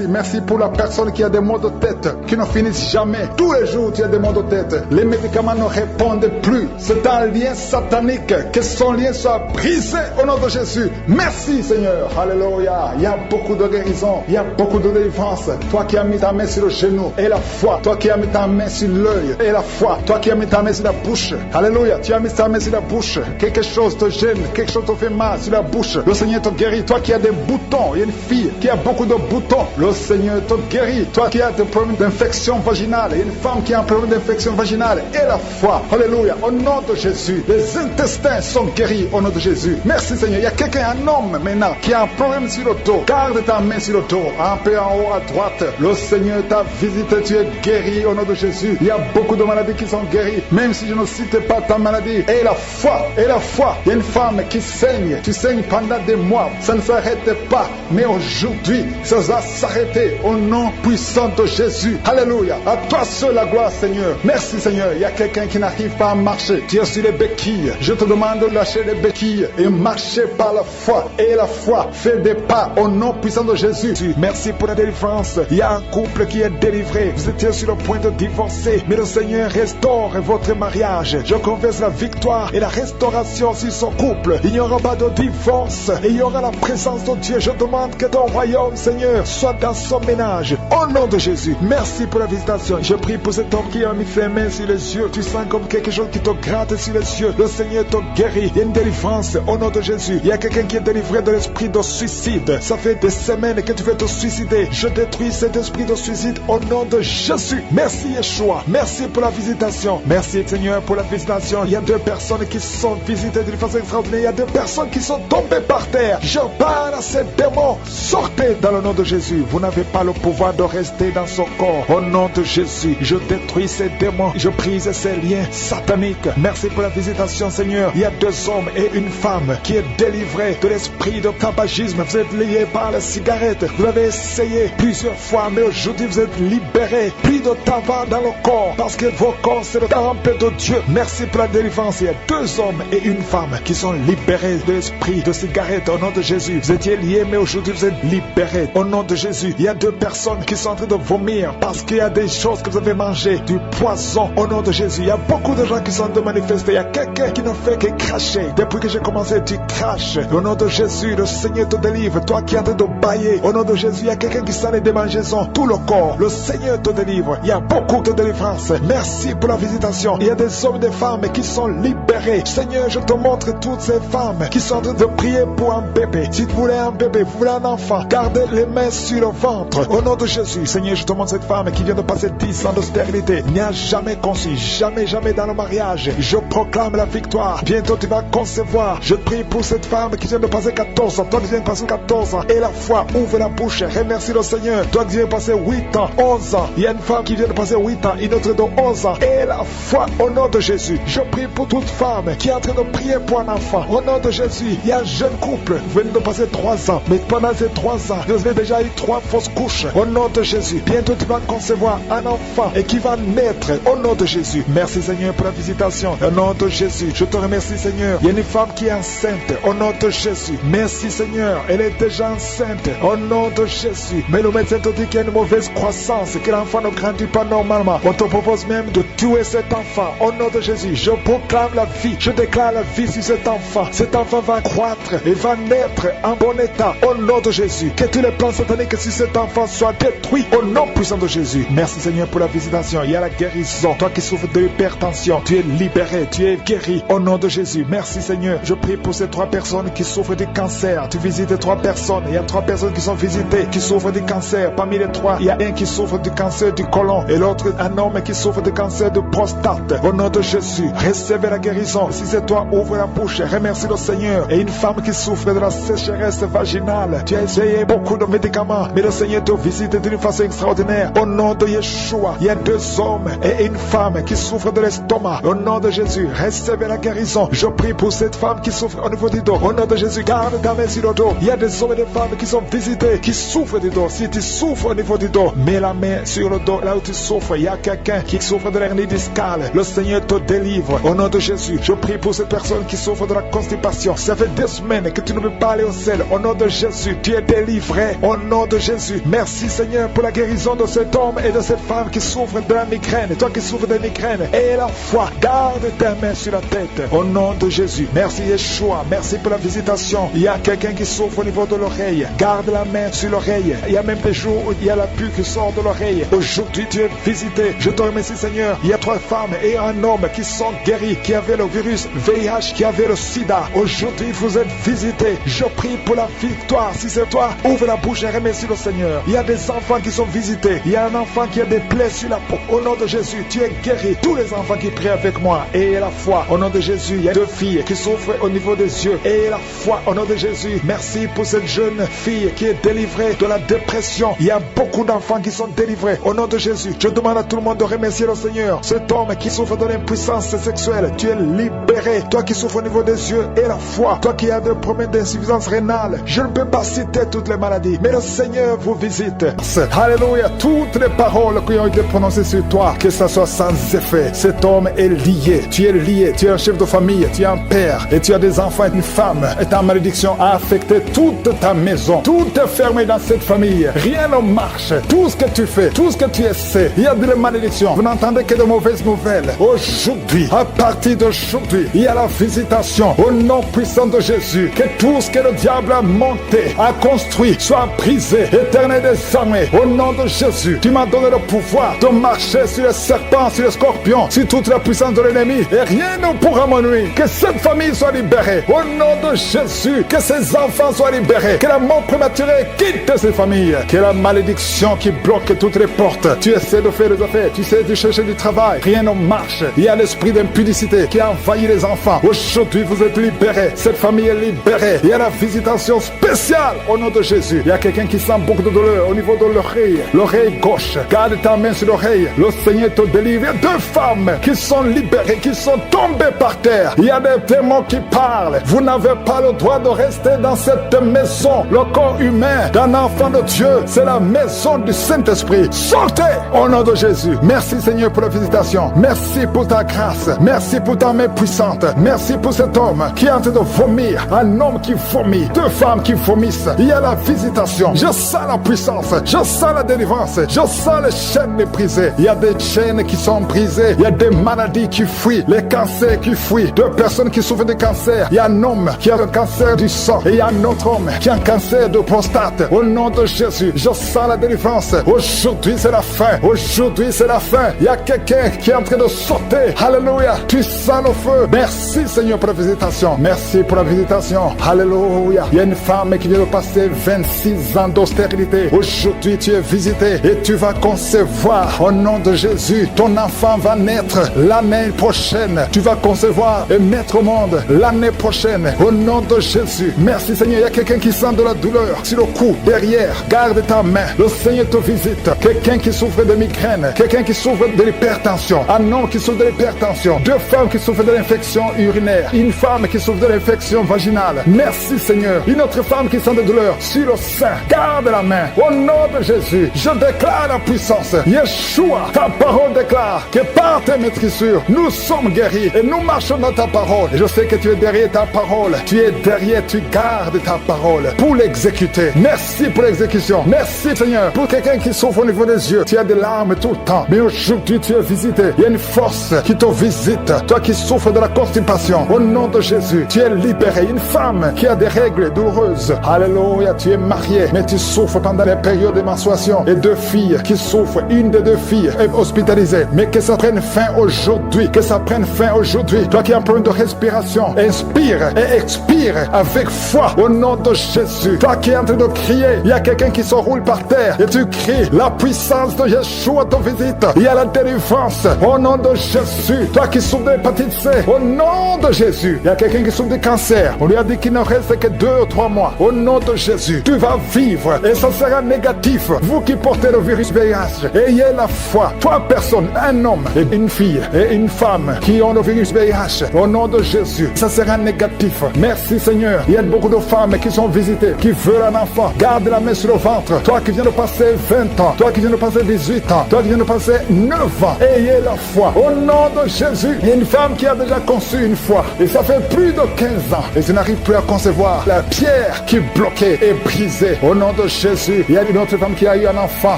Merci pour la personne qui a des maux de tête qui ne finissent jamais. Tous les jours tu as des maux de tête. Les médicaments ne répondent plus. C'est un lien satanique. Que son lien soit brisé au nom de Jésus. Merci Seigneur. Alléluia. Il y a beaucoup de guérison. Il y a beaucoup de délivrance. Toi qui as mis ta main sur le genou et la foi. Toi qui as mis ta main sur l'œil et la foi. Toi qui as mis ta main sur la bouche. Alléluia. Tu as mis ta main sur la bouche. Quelque chose te gêne. Quelque chose te fait mal sur la bouche. Le Seigneur te guérit. Toi qui as des boutons. Il y a une fille qui a beaucoup de boutons. Le Seigneur te guérit. Toi qui as des problèmes d'infection vaginale. Il y a une femme qui a un problème d'infection vaginale. Et la foi. Alléluia. Au nom de Jésus. Les intestins sont guéris au nom de Jésus. Merci Seigneur. Il y a quelqu'un, un homme maintenant, qui a un problème sur le dos. Garde ta main sur le dos. Un peu en haut à droite. Le Seigneur t'a visité. Tu es guéri au nom de Jésus. Il y a beaucoup de maladies qui sont guéries. Même si je ne cite pas ta maladie. Et la foi. Et la foi. Il y a une femme qui saigne. Tu saignes pendant des mois. Ça ne s'arrête pas. Mais aujourd'hui, ça va s'arrêter au nom puissant de Jésus. Alléluia. À toi seul la gloire Seigneur. Merci Seigneur. Il y a quelqu'un qui n'arrive pas à marcher. Tu es sur les béquilles. Je te demande de lâcher les béquilles et marcher par la foi. Et la foi fait des pas au nom puissant de Jésus. Merci pour la délivrance. Il y a un couple qui est délivré. Vous étiez sur le point de divorcer. Mais le Seigneur restaure votre mariage. Je confesse la victoire et la restauration sur son couple. Il n'y aura pas de divorce. Et il y aura la présence de Dieu. Je demande que ton royaume, Seigneur, soit dans son ménage. Au nom de Jésus. Merci pour la visitation. Je prie pour cet homme qui a mis ses mains sur les yeux. Tu sens comme quelque chose qui te gratte sur les yeux. Le Seigneur te guérit. Il y a une délivrance au nom de Jésus. Il y a quelqu'un qui est délivré de l'esprit de suicide. Ça fait des semaines que tu veux te suicider. Je détruis cet esprit de suicide au nom de Jésus. Merci Yeshua. Merci pour la visitation. Merci Seigneur pour la visitation. Il y a 2 personnes qui sont visitées d'une façon extraordinaire. Il y a 2 personnes qui sont tombées par terre. Je parle à ces démons. Sortez dans le nom de Jésus. Vous n'avez pas le pouvoir de rester dans son corps. Au nom de Jésus, je détruis ces démons. Je brise ces liens sataniques. Merci pour la visitation Seigneur. Il y a 2 hommes et une femme qui est délivrée de l'esprit de tabagisme. Vous êtes liés par la cigarette. Vous avez essayé plusieurs fois, mais aujourd'hui vous êtes libérés. Plus de tabac dans le corps parce que vos corps c'est le temple de Dieu. Merci pour la délivrance. Il y a 2 hommes et une femme qui sont libérés de l'esprit de cigarette au nom de Jésus. Vous étiez liés, mais aujourd'hui vous êtes libérés au nom de Jésus. Il y a 2 personnes qui sont en train de vomir parce qu'il y a des choses que vous avez mangées, du poison au nom de Jésus. Il y a beaucoup de gens qui sont en train de manifester. Il y a quelqu'un qui ne fait que cracher. Depuis que j'ai commencé, tu craches. Au nom de Jésus, le Seigneur te délivre. Toi qui es en train de bailler, au nom de Jésus, il y a quelqu'un qui s'en est démangeaison, tout le corps. Le Seigneur te délivre. Il y a beaucoup de délivrance. Merci pour la visitation. Il y a des hommes et des femmes qui sont libérés. Seigneur, je te montre toutes ces femmes qui sont en train de prier pour un bébé. Si vous voulez un bébé, vous voulez un enfant, gardez les mains sur le ventre. Au nom de Jésus, Seigneur, je te montre cette femme qui vient de passer 10 ans de stérilité. Il n'y a jamais conçu, jamais dans le mariage. Je proclame la victoire. Bientôt tu vas concevoir. Je prie pour cette femme qui vient de passer 14 ans. Toi qui viens de passer 14 ans. Et la foi, ouvre la bouche. Remercie le Seigneur. Toi qui viens de passer 8 ans, 11 ans. Il y a une femme qui vient de passer 8 ans, une autre de 11 ans. Et la foi, au nom de Jésus. Je prie pour toute femme qui est en train de prier pour un enfant. Au nom de Jésus, il y a un jeune couple. Vous venez de passer 3 ans. Mais pendant ces 3 ans, vous avez déjà eu 3 fausses couches. Au nom de Jésus. Bientôt tu vas concevoir un enfant et qui va naître. Au nom de Jésus. Merci Seigneur pour la visitation. Au nom de Jésus. Je te remercie Seigneur. Il y a une femme qui est enceinte. Au nom de Jésus. Merci Seigneur. Elle est déjà enceinte. Au nom de Jésus. Mais le médecin te dit qu'il y a une mauvaise croissance, que l'enfant ne grandit pas normalement. On te propose même de tuer cet enfant. Au nom de Jésus. Je proclame la vie. Je déclare la vie sur cet enfant. Cet enfant va croître et va naître en bon état. Au nom de Jésus. Que tous les plans sataniques sur cet enfant soient détruits. Au nom puissant de Jésus. Merci Seigneur pour la visitation. Il y a la guérison. Toi qui souffres de l'hypertension, tu es libéré, tu es guéri. Au nom de Jésus. Merci Seigneur. Je prie pour ces 3 personnes qui souffrent du cancer. Tu visites 3 personnes. Il y a 3 personnes qui sont visitées, qui souffrent du cancer. Parmi les 3, il y a un qui souffre du cancer du côlon et l'autre un homme qui souffre du cancer de prostate. Au nom de Jésus, recevez la guérison. Si c'est toi, ouvre la bouche, remercie le Seigneur. Et une femme qui souffre de la sécheresse vaginale. Tu as essayé beaucoup de médicaments, mais le Seigneur te visite d'une façon extraordinaire. Au nom de Yeshua, il y a 2 hommes et une femme qui souffrent de l'estomac. Au nom de Jésus, recevez la guérison. Je prie pour cette femme qui souffre au niveau du dos. Au nom de Jésus, garde ta main sur le dos. Il y a des hommes et des femmes qui sont visités, qui souffrent du dos. Si tu souffres au niveau du dos, mets la main sur le dos, là où tu souffres. Il y a quelqu'un qui souffre de l'hernie discale. Le Seigneur te délivre. Au nom de Jésus, je prie pour cette personne qui souffre de la constipation. Ça fait 2 semaines que tu ne peux pas aller au ciel. Au nom de Jésus, tu es délivré. Au nom de Jésus, merci Seigneur pour la guérison de cet homme et de cette femme qui souffre de la migraine. Toi qui souffres de migraine, et la foi, garde ta main sur la tête. Au nom de Jésus, merci Yeshua. Merci pour la visitation. Il y a quelqu'un qui souffre au niveau de l'oreille. Garde la main sur l'oreille. Il y a même des jours où il y a la pluie qui sort de l'oreille. Aujourd'hui, tu es visité. Je te remercie Seigneur. Il y a 3 femmes et un homme qui sont guéris, qui avaient le virus VIH, qui avaient le sida. Aujourd'hui, vous êtes visités. Je prie pour la victoire. Si c'est toi, ouvre la bouche et remercie le Seigneur. Il y a des enfants qui sont visités. Il y a un enfant qui a des plaies sur la peau. Au nom de Jésus, tu es guéri. Tous les enfants qui prient avec moi, et la foi. Au nom de Jésus, il y a 2 filles qui souffrent au niveau des yeux. Et la foi, au nom de Jésus. Merci pour cette jeune fille qui est délivrée de la dépression. Il y a beaucoup d'enfants qui sont délivrés. Au nom de Jésus, je demande à tout le monde de remercier le Seigneur. Cet homme qui souffre de l'impuissance sexuelle, tu es libéré. Toi qui souffres au niveau des yeux et la foi. Toi qui as des problèmes d'insuffisance rénale. Je ne peux pas citer toutes les maladies, mais le Seigneur vous visite. Alléluia. Toutes les paroles qui ont été prononcées sur toi, que ça soit sans effet. Cet homme est lié. Tu es lié. Tu es un chef de famille. Tu es un père. Et tu as des enfants et une femme. Et ta malédiction a affecté toute ta maison. Tout est fermé dans cette famille. Rien ne marche. Tout ce que tu fais, tout ce que tu essaies, il y a de la malédiction. Vous n'entendez que de mauvaises nouvelles. Aujourd'hui, à partir d'aujourd'hui, il y a la visitation au nom puissant de Jésus. Que tout ce que le diable a monté, a construit, soit brisé. Éternel des armées, au nom de Jésus, tu m'as donné le pouvoir de marcher sur les serpents, sur les scorpions, sur toute la puissance de l'ennemi. Et rien ne pourra me nuire. Que cette famille soit libérée. Au nom de Jésus, que ces enfants soient libérés. Que la mort prématurée quitte ces familles. Que la malédiction qui bloque toutes les portes. Tu essaies de faire des affaires, tu essaies de chercher du travail. Rien ne marche. Il y a l'esprit d'impudicité qui a envahi les enfants. Aujourd'hui, vous êtes libérés. Cette famille est libérée. Il y a la visitation spéciale au nom de Jésus. Il y a quelqu'un qui sent beaucoup de douleur au niveau de l'oreille. L'oreille gauche. Garde ta main sur l'oreille. Le Seigneur te délivre. Il y a 2 femmes qui sont libérées, qui sont tombées par terre. Il y a des démons qui parlent. Vous n'avez pas le droit de rester dans cette maison. Le corps humain d'un enfant de Dieu, c'est la maison du Saint-Esprit. Sortez au nom de Jésus. Merci Seigneur pour la visitation. Merci pour ta grâce. Merci pour ta main puissante. Merci pour cet homme qui est en train de vomir. Un homme qui vomit. 2 femmes qui vomissent. Il y a la visitation. Je sens la puissance. Je sens la délivrance. Je sens les chaînes brisées. Il y a des chaînes qui sont brisées. Il y a des maladies qui fuient. Les cancers qui fuient. 2 personnes qui souffrent de cancer. Il y a un homme qui a un cancer du sang. Et il y a un autre homme qui a un cancer de prostate. Au nom de Jésus, je sens la délivrance. Aujourd'hui, c'est la fin. Aujourd'hui, c'est la fin. Il y a quelqu'un qui est en train de sauter. Alléluia. Tu sens le feu. Merci, Seigneur, pour la visitation. Merci pour la visitation. Alléluia. Il y a une femme qui vient de passer 26 ans d'austérité. Aujourd'hui, tu es visité et tu vas concevoir. Au nom de Jésus, ton enfant va naître l'année prochaine. Tu vas concevoir et mettre au monde l'année prochaine. Au nom de Jésus. Merci, Seigneur. Il y a quelqu'un qui sent de la douleur sur le cou, derrière. Garde ta main. Le Seigneur te visite. Quelqu'un qui souffre de migraine. Quelqu'un qui souffre de l'hypertension. Un homme qui souffre de l'hypertension. Deux femmes qui souffrent de l'infection urinaire. Une femme qui souffre de l'infection vaginale. Merci, Seigneur. Une autre femme qui sent de douleur sur le sein. Garde la main. Au nom de Jésus, je déclare la puissance. Yeshua, ta parole déclare que par tes maîtrissures, nous sommes guéris et nous marchons dans ta parole. Et je sais que tu es derrière ta parole. Tu es derrière, tu gardes ta parole pour l'exécuter. Merci pour l'exécution. Merci, Seigneur, pour quelqu'un qui souffre au niveau des yeux. Tu as des larmes tout le temps. Mais aujourd'hui, tu es visité. Il y a une force qui te visite. Toi qui souffres de la constipation. Au nom de Jésus, tu es libéré. Une femme qui a des règles douloureuses. Alléluia, tu es marié, mais tu souffres pendant les périodes de menstruation. Et deux filles qui souffrent. Une des deux filles est hospitalisée. Mais que ça prenne fin aujourd'hui. Que ça prenne fin aujourd'hui. Toi qui as un problème de respiration, inspire et expire avec foi. Au nom de Jésus. Toi qui es en train de crier, il y a quelqu'un qui se roule par terre. Et tu cries, la puissance de Yeshua te visite. Il y a la délivrance. Au nom de Jésus. Toi qui souffres de l'hépatite C. Au nom de Jésus. Il y a quelqu'un qui souffre de cancer. On lui a dit qu'il ne reste que 2 ou 3 mois. Au nom de Jésus. Tu vas vivre. Et ça sera négatif. Vous qui portez le virus VIH, ayez la foi. 3 personnes, un homme et une fille et une femme qui ont le virus VIH. Au nom de Jésus. Ça sera négatif. Merci, Seigneur. Il y a beaucoup de femmes qui sont visitées, qui veulent un enfant. Garde la main sur le ventre. Toi qui viens de passer 20 ans. Toi qui viens de passer 18 ans. Toi qui viens de passer 9 ans. Ayez la foi. Au nom de Jésus. Il y a une femme qui a déjà conçu une fois. Et ça fait plus de 15 ans. Et tu n'arrives plus à concevoir. La pierre qui bloquait est brisée. Au nom de Jésus. Il y a une autre femme qui a eu un enfant.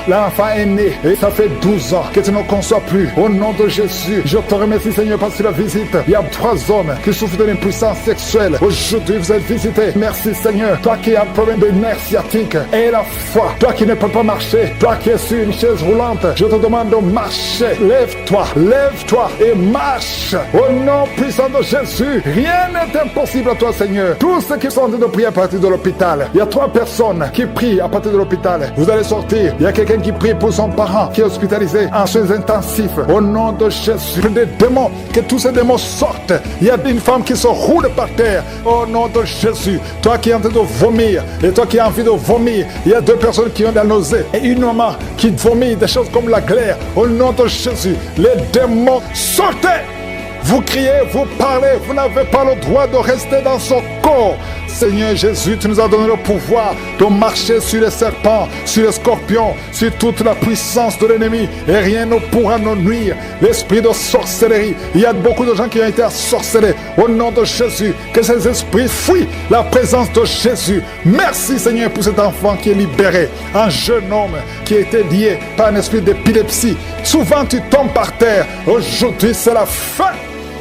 L'enfant est né. Et ça fait 12 ans que tu ne conçois plus. Au nom de Jésus. Je te remercie, Seigneur, parce que la visite. Il y a 3 hommes qui souffrent de l'impuissance sexuelle. Aujourd'hui, vous êtes visités. Merci, Seigneur. Toi qui as un problème de nerf sciatique. Et la foi. Toi qui ne peux pas marcher. Toi qui es sur une chaise roulante. Je te demande de marcher. Lève-toi. Lève-toi et marche. Au nom puissant de Jésus. Rien n'est impossible à toi, Seigneur. Tous ceux qui sont en train de prier à partir de l'hôpital. Il y a 3 personnes qui prient à partir de l'hôpital. Vous allez sortir. Il y a quelqu'un qui prie pour son parent qui est hospitalisé en soins intensifs. Au nom de Jésus. Des démons. Que tous ces démons sortent. Il y a une femme qui se roule par terre. Au nom de Jésus. Toi qui es en train de vomir. Et toi qui as envie de vomir. Il y a 2 personnes qui ont de la nausée. Et une maman qui vomit des choses comme la glaire. Au nom de Jésus. Les démons, sortez! Vous criez, vous parlez, vous n'avez pas le droit de rester dans son corps. Seigneur Jésus, tu nous as donné le pouvoir de marcher sur les serpents, sur les scorpions, sur toute la puissance de l'ennemi. Et rien ne pourra nous nuire. L'esprit de sorcellerie, il y a beaucoup de gens qui ont été ensorcelés. Au nom de Jésus, que ces esprits fuient la présence de Jésus. Merci, Seigneur, pour cet enfant qui est libéré. Un jeune homme qui a été lié par un esprit d'épilepsie. Souvent, tu tombes par terre. Aujourd'hui, c'est la fin.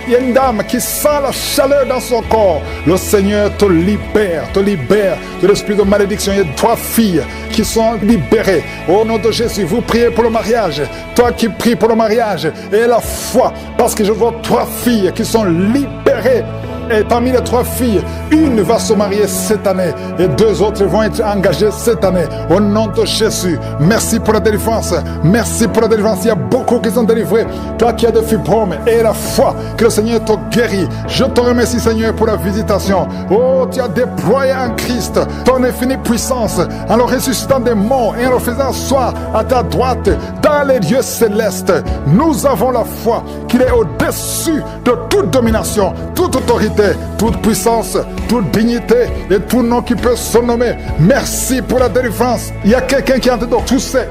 Il y a une dame qui sent la chaleur dans son corps. Le Seigneur te libère de l'esprit de malédiction. Il y a 3 filles qui sont libérées. Au nom de Jésus, vous priez pour le mariage. Toi qui pries pour le mariage, et la foi, parce que je vois 3 filles qui sont libérées. Et parmi les 3 filles, une va se marier cette année et 2 autres vont être engagées cette année. Au nom de Jésus, merci pour la délivrance. Merci pour la délivrance. Il y a beaucoup qui sont délivrés. Toi qui as des fibromes et la foi que le Seigneur te guérit. Je te remercie, Seigneur, pour la visitation. Oh, tu as déployé en Christ ton infinie puissance en le ressuscitant des morts et en le faisant asseoir à ta droite dans les lieux célestes. Nous avons la foi qu'il est au-dessus de toute domination, toute autorité, toute puissance, toute dignité et tout nom qui peut se nommer. Merci pour la délivrance. Il y a quelqu'un qui est en train de tousser.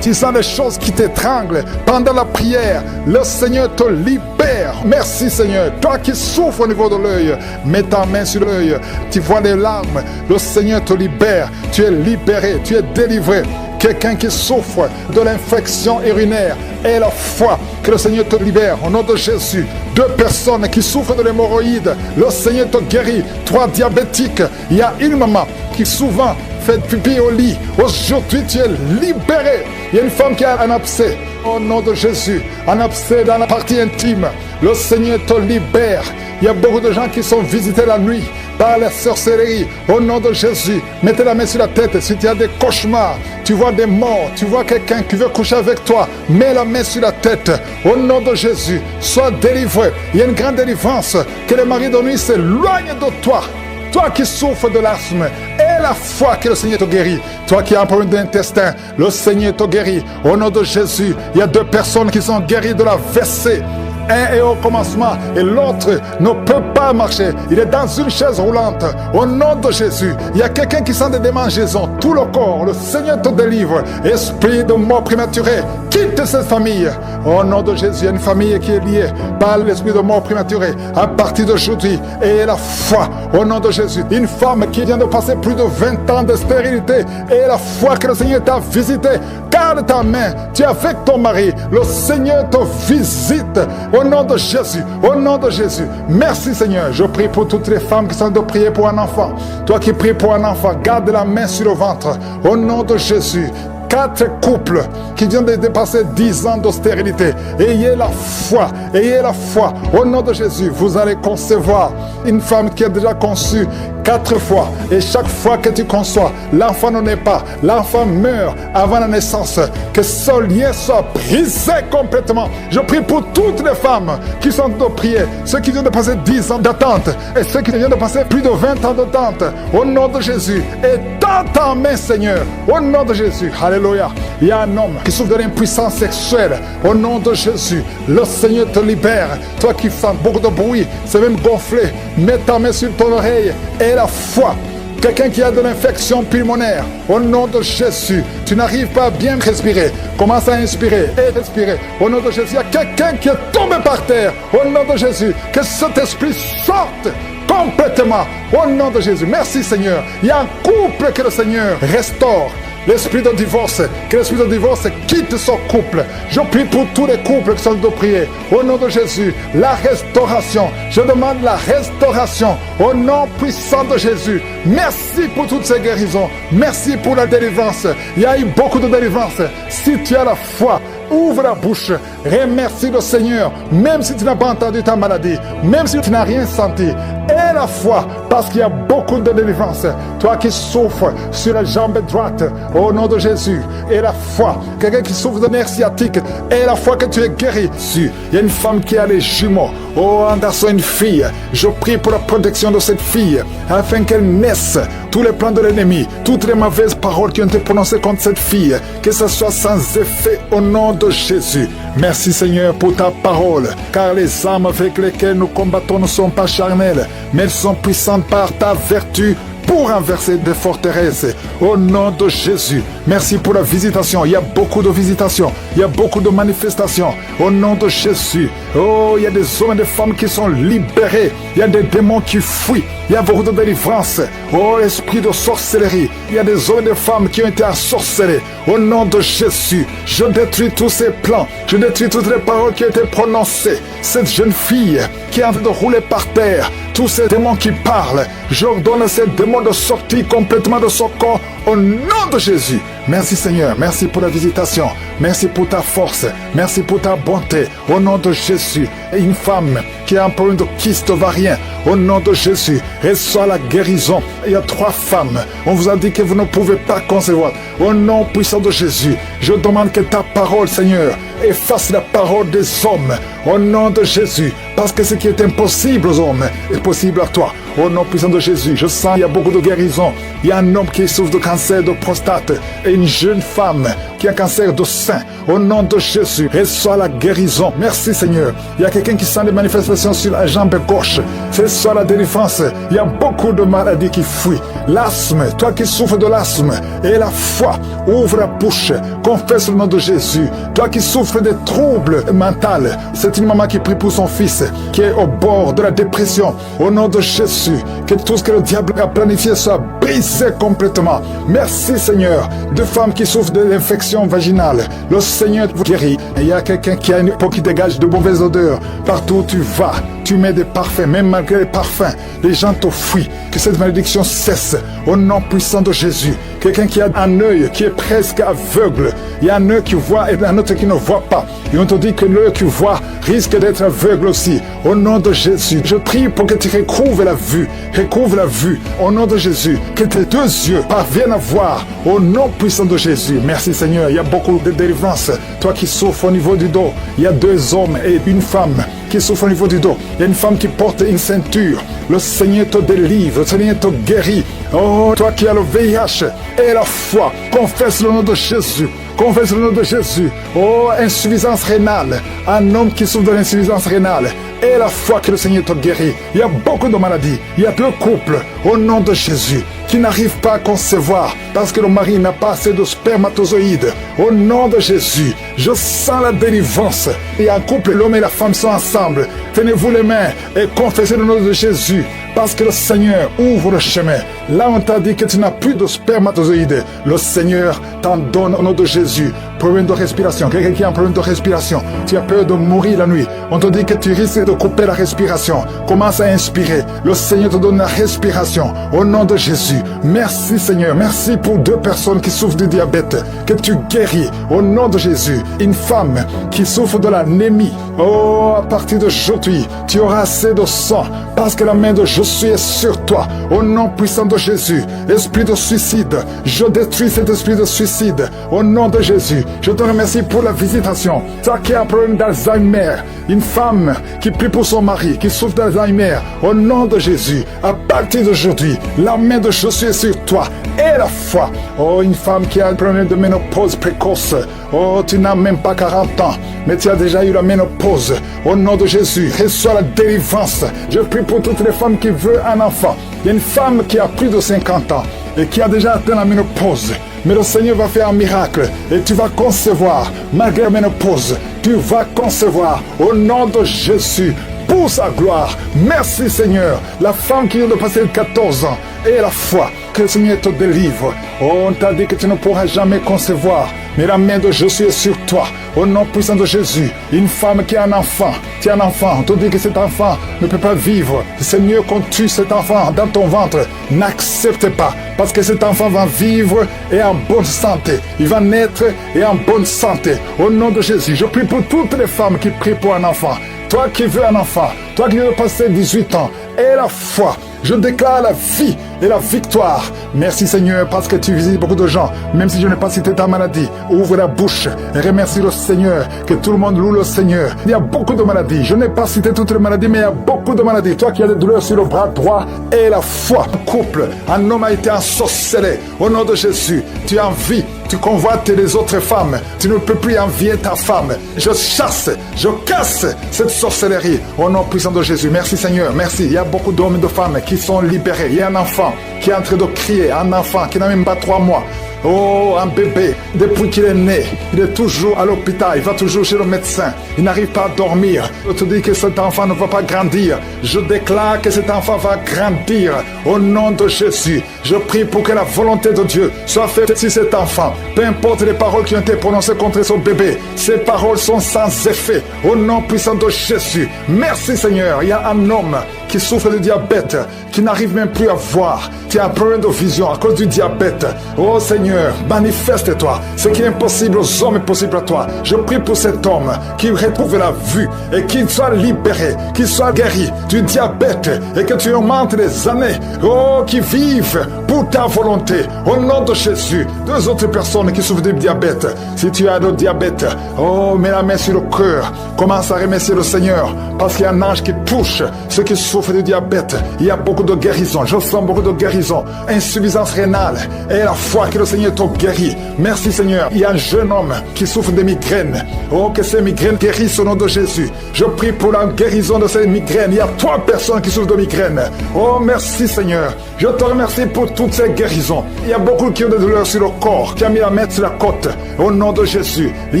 Tu sens des choses qui t'étranglent. Pendant la prière, le Seigneur te libère. Merci, Seigneur. Toi qui souffres au niveau de l'œil, mets ta main sur l'œil. Tu vois les larmes. Le Seigneur te libère. Tu es libéré. Tu es délivré. quelqu'un qui souffre de l'infection urinaire, et la foi, que le Seigneur te libère au nom de Jésus. 2 personnes qui souffrent de l'hémorroïde, le Seigneur te guérit. 3 diabétiques, il y a une maman qui souvent fait pipi au lit. Aujourd'hui, tu es libéré. Il y a une femme qui a un abcès. Au nom de Jésus, un abcès dans la partie intime. Le Seigneur te libère. Il y a beaucoup de gens qui sont visités la nuit par la sorcellerie. Au nom de Jésus, mettez la main sur la tête. Si tu as des cauchemars, tu vois des morts, tu vois quelqu'un qui veut coucher avec toi, mets la main sur la tête. Au nom de Jésus, sois délivré. Il y a une grande délivrance. Que le mari de nuit s'éloigne de toi. Toi qui souffres de l'asthme, et la foi que le Seigneur te guérit. Toi qui as un problème d'intestin, le Seigneur te guérit. Au nom de Jésus, il y a 2 personnes qui sont guéries de la WC. Un est au commencement et l'autre ne peut pas marcher. Il est dans une chaise roulante. Au nom de Jésus, il y a quelqu'un qui sent des démangeaisons. Tout le corps, le Seigneur te délivre. Esprit de mort prématurée, quitte cette famille. Au nom de Jésus, il y a une famille qui est liée par l'esprit de mort prématurée. À partir d'aujourd'hui, et la foi, au nom de Jésus. Une femme qui vient de passer plus de 20 ans de stérilité, et la foi que le Seigneur t'a visité. Garde ta main, tu es avec ton mari. Le Seigneur te visite. Au nom de Jésus, au nom de Jésus. Merci Seigneur. Je prie pour toutes les femmes qui sont de prier pour un enfant. Toi qui pries pour un enfant, garde la main sur le ventre. Au nom de Jésus. 4 couples qui viennent de dépasser 10 ans de stérilité. Ayez la foi, ayez la foi. Au nom de Jésus, vous allez concevoir une femme qui a déjà conçu 4 fois. Et chaque fois que tu conçois, l'enfant ne naît pas. L'enfant meurt avant la naissance. Que ce lien soit brisé complètement. Je prie pour toutes les femmes qui sont de prier. Ceux qui viennent de passer 10 ans d'attente. Et ceux qui viennent de passer plus de 20 ans d'attente. Au nom de Jésus. Et dans ta main, Seigneur. Au nom de Jésus. Alléluia. Il y a un homme qui souffre de l'impuissance sexuelle. Au nom de Jésus, le Seigneur te libère. Toi qui fais beaucoup de bruit, c'est même gonflé. Mets ta main sur ton oreille et la foi. Quelqu'un qui a de l'infection pulmonaire, au nom de Jésus, tu n'arrives pas à bien respirer. Commence à inspirer et respirer. Au nom de Jésus, il y a quelqu'un qui est tombé par terre. Au nom de Jésus, que cet esprit sorte complètement. Au nom de Jésus, merci Seigneur. Il y a un couple que le Seigneur restaure. L'esprit de divorce, que l'esprit de divorce quitte son couple. Je prie pour tous les couples qui sont de prier. Au nom de Jésus, la restauration. Je demande la restauration. Au nom puissant de Jésus. Merci pour toutes ces guérisons. Merci pour la délivrance. Il y a eu beaucoup de délivrance. Si tu as la foi, ouvre la bouche, remercie le Seigneur, même si tu n'as pas entendu ta maladie, même si tu n'as rien senti. Et la foi, parce qu'il y a beaucoup de délivrance. Toi qui souffres sur la jambe droite, au nom de Jésus, et la foi, quelqu'un qui souffre de nerfs sciatiques, et la foi que tu es guéri. Il y a une femme qui a les jumeaux, oh un garçon, une fille. Je prie pour la protection de cette fille, afin qu'elle naisse. Tous les plans de l'ennemi, toutes les mauvaises paroles qui ont été prononcées contre cette fille, que ce soit sans effet au nom de Jésus. Merci Seigneur pour ta parole, car les armes avec lesquelles nous combattons ne sont pas charnelles, mais elles sont puissantes par ta vertu pour renverser des forteresses. Au nom de Jésus, merci pour la visitation. Il y a beaucoup de visitations, il y a beaucoup de manifestations. Au nom de Jésus, oh, il y a des hommes et des femmes qui sont libérés. Il y a des démons qui fuient. Il y a beaucoup de délivrance. Oh, esprit de sorcellerie. Il y a des hommes et des femmes qui ont été ensorcelés. Au nom de Jésus, je détruis tous ces plans. Je détruis toutes les paroles qui ont été prononcées. Cette jeune fille qui est en train de rouler par terre, tous ces démons qui parlent, j'ordonne ces démons de sortir complètement de son corps au nom de Jésus. Merci Seigneur, merci pour la visitation, merci pour ta force, merci pour ta bonté, au nom de Jésus. Et une femme qui a un problème de kyste ovarien, au nom de Jésus, reçoit la guérison. Il y a 3 femmes, on vous a dit que vous ne pouvez pas concevoir. Au nom puissant de Jésus, je demande que ta parole, Seigneur, efface la parole des hommes, au nom de Jésus, parce que ce qui est impossible aux hommes est possible à toi. Au nom puissant de Jésus, je sens qu'il y a beaucoup de guérisons. Il y a un homme qui souffre de cancer de prostate et une jeune femme qui a cancer de sein. Au nom de Jésus, reçois la guérison. Merci Seigneur. Il y a quelqu'un qui sent des manifestations sur la jambe gauche. Reçois la délivrance. Il y a beaucoup de maladies qui fuient. L'asthme, toi qui souffres de l'asthme, et la foi, ouvre la bouche, confesse le nom de Jésus. Toi qui souffres des troubles mentaux, c'est une maman qui prie pour son fils qui est au bord de la dépression. Au nom de Jésus, que tout ce que le diable a planifié soit brisé brisé complètement. Merci Seigneur. De femmes qui souffrent de l'infection vaginale, le Seigneur vous guérit. Il y a quelqu'un qui a une peau qui dégage de mauvaises odeurs. Partout où tu vas, tu mets des parfums, même malgré les parfums, les gens te fuient. Que cette malédiction cesse au nom puissant de Jésus. Quelqu'un qui a un œil qui est presque aveugle. Il y a un œil qui voit et un autre qui ne voit pas. Et on te dit que l'œil qui voit risque d'être aveugle aussi. Au nom de Jésus, je prie pour que tu recouvres la vue. Recouvre la vue. Au nom de Jésus, que tes deux yeux parviennent à voir. Au nom puissant de Jésus. Merci Seigneur. Il y a beaucoup de délivrance. Toi qui souffres au niveau du dos, il y a 2 hommes et une femme qui souffrent au niveau du dos. Il y a une femme qui porte une ceinture. Le Seigneur te délivre. Le Seigneur te guérit. Oh, toi qui as le VIH et la foi, confesse le nom de Jésus. Confesse le nom de Jésus. Oh, insuffisance rénale. Un homme qui souffre de l'insuffisance rénale. Et la foi que le Seigneur te guérit. Il y a beaucoup de maladies. Il y a 2 couples, au nom de Jésus, qui n'arrivent pas à concevoir parce que le mari n'a pas assez de spermatozoïdes. Au nom de Jésus, je sens la délivrance. Il y a un couple, l'homme et la femme sont ensemble. Tenez-vous les mains et confessez le nom de Jésus. Parce que le Seigneur ouvre le chemin. Là, on t'a dit que tu n'as plus de spermatozoïdes. Le Seigneur t'en donne au nom de Jésus. Problème de respiration. Quelqu'un qui a un problème de respiration. Tu as peur de mourir la nuit. On te dit que tu risques de couper la respiration. Commence à inspirer. Le Seigneur te donne la respiration. Au nom de Jésus. Merci Seigneur. Merci pour 2 personnes qui souffrent du diabète. Que tu guéris. Au nom de Jésus. Une femme qui souffre de l'anémie. Oh, à partir d'aujourd'hui, tu auras assez de sang. Parce que la main de Jésus est sur toi. Au nom puissant de Jésus. Esprit de suicide. Je détruis cet esprit de suicide. Au nom de Jésus. Je te remercie pour la visitation. Toi qui as un problème d'Alzheimer. Une femme qui prie pour son mari, qui souffre d'Alzheimer. Au nom de Jésus. À partir d'aujourd'hui, la main de Jésus est sur toi. Et la foi. Oh, une femme qui a un problème de ménopause précoce. Oh, tu n'as même pas 40 ans. Mais tu as déjà eu la ménopause. Au nom de Jésus, reçois la délivrance. Je prie pour toutes les femmes qui veulent un enfant. Il y a une femme qui a plus de 50 ans et qui a déjà atteint la ménopause. Mais le Seigneur va faire un miracle et tu vas concevoir, malgré la ménopause, tu vas concevoir au nom de Jésus pour sa gloire. Merci Seigneur. La femme qui vient de passer 14 ans et la foi que le Seigneur te délivre. Oh, on t'a dit que tu ne pourras jamais concevoir. Mais la main de Jésus est sur toi. Au nom puissant de Jésus. Une femme qui a un enfant. Tu as un enfant. On te dit que cet enfant ne peut pas vivre. C'est mieux qu'on tue cet enfant dans ton ventre. N'accepte pas. Parce que cet enfant va vivre et en bonne santé. Il va naître et en bonne santé. Au nom de Jésus. Je prie pour toutes les femmes qui prient pour un enfant. Toi qui veux un enfant. Toi qui veux passer 18 ans. Et la foi. Je déclare la vie et la victoire. Merci Seigneur parce que tu visites beaucoup de gens. Même si je n'ai pas cité ta maladie, ouvre la bouche et remercie le Seigneur. Que tout le monde loue le Seigneur. Il y a beaucoup de maladies. Je n'ai pas cité toutes les maladies, mais il y a beaucoup de maladies. Toi qui as des douleurs sur le bras droit et la foi. Un couple, un homme a été ensorcelé. Au nom de Jésus, tu envies, tu convoites les autres femmes. Tu ne peux plus envier ta femme. Je chasse, je casse cette sorcellerie. Au nom puissant de Jésus. Merci Seigneur, merci. Il y a beaucoup d'hommes et de femmes qui sont libérés. Il y a un enfant qui est en train de crier, un enfant qui n'a même pas 3 mois. Oh, un bébé, depuis qu'il est né, il est toujours à l'hôpital, il va toujours chez le médecin, il n'arrive pas à dormir. Je te dis que cet enfant ne va pas grandir. Je déclare que cet enfant va grandir au nom de Jésus. Je prie pour que la volonté de Dieu soit faite sur cet enfant. Peu importe les paroles qui ont été prononcées contre son bébé, ces paroles sont sans effet au nom puissant de Jésus. Merci Seigneur. Il y a un homme qui souffre de diabète, qui n'arrive même plus à voir. Tu as un problème de vision à cause du diabète. Oh Seigneur, manifeste-toi. Ce qui est impossible aux hommes est possible à toi. Je prie pour cet homme qui retrouve la vue et qu'il soit libéré, qu'il soit guéri du diabète et que tu augmentes les années. Oh, qui vivent pour ta volonté. Au nom de Jésus. 2 autres personnes qui souffrent du diabète. Si tu as le diabète, oh, mets la main sur le cœur. Commence à remercier le Seigneur parce qu'il y a un ange qui touche ceux qui souffrent du diabète. Il y a beaucoup de guérison. Je sens beaucoup de guérison. Insuffisance rénale. Et la foi que le Seigneur te guérit. Merci Seigneur. Il y a un jeune homme qui souffre de migraines. Oh, que ces migraines guérissent au nom de Jésus. Je prie pour la guérison de ces migraines. Il y a 3 personnes qui souffrent de migraines. Oh, merci Seigneur. Je te remercie pour toutes ces guérisons. Il y a beaucoup qui ont des douleurs sur le corps, qui a mis la main sur la côte. Au nom de Jésus. Il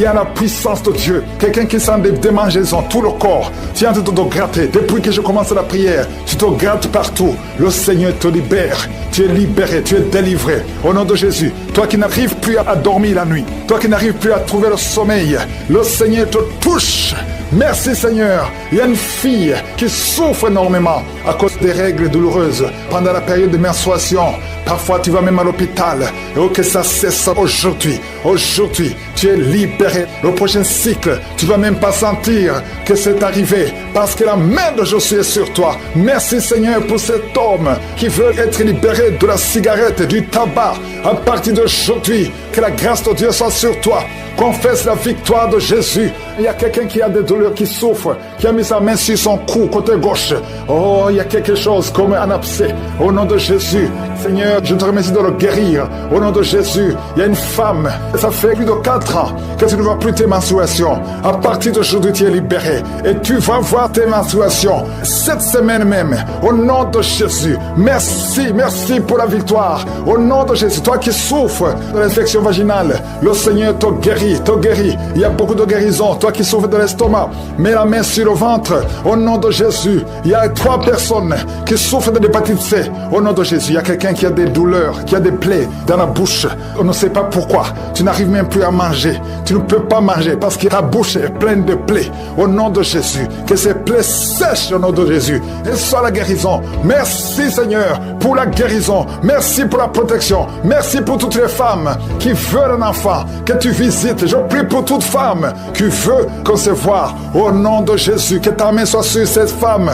y a la puissance de Dieu. Quelqu'un qui sent des démangeaisons, tout le corps. Tu es en train de te gratter. Depuis que je commence la prière, prière, tu te grattes partout, le Seigneur te libère. Tu es libéré, tu es délivré. Au nom de Jésus, toi qui n'arrives plus à dormir la nuit, toi qui n'arrives plus à trouver le sommeil, le Seigneur te touche. Merci Seigneur. Il y a une fille qui souffre énormément à cause des règles douloureuses pendant la période de menstruation. Parfois tu vas même à l'hôpital. Et que ça cesse aujourd'hui. Aujourd'hui, tu es libéré. Le prochain cycle, tu vas même pas sentir que c'est arrivé parce que la main de Josué est sur toi. Merci Seigneur pour cet homme qui veut être libéré de la cigarette, du tabac. À partir d'aujourd'hui, que la grâce de Dieu soit sur toi. Confesse la victoire de Jésus. Il y a quelqu'un qui a des douleurs, qui souffre, qui a mis sa main sur son cou, côté gauche. Oh, il y a quelque chose comme un abcès. Au nom de Jésus, Seigneur, je te remercie de le guérir. Au nom de Jésus, il y a une femme, ça fait plus de 4 ans que tu ne vois plus tes menstruations. À partir d'aujourd'hui, tu es libéré. Et tu vas voir tes menstruations cette semaine même. Au nom de Jésus, merci, merci pour la victoire. Au nom de Jésus, toi qui souffres de l'infection vaginale, le Seigneur te guérit, te guérit. Il y a beaucoup de guérisons. Toi qui souffres de l'estomac, mets la main sur le ventre. Au nom de Jésus, il y a 3 personnes qui souffrent de l'hépatite C. Au nom de Jésus, il y a quelqu'un qui a des douleurs, qui a des plaies dans la bouche. On ne sait pas pourquoi. Tu n'arrives même plus à manger. Tu ne peux pas manger parce que ta bouche est pleine de plaies. Au nom de Jésus, que ces plaies sèchent au nom de Jésus. Et soit la guérison. Merci Seigneur pour la guérison. Merci pour la protection. Merci pour toutes les femmes qui veulent un enfant, que tu visites. Je prie pour toute femme qui veut concevoir. Au nom de Jésus, que ta main soit sur cette femme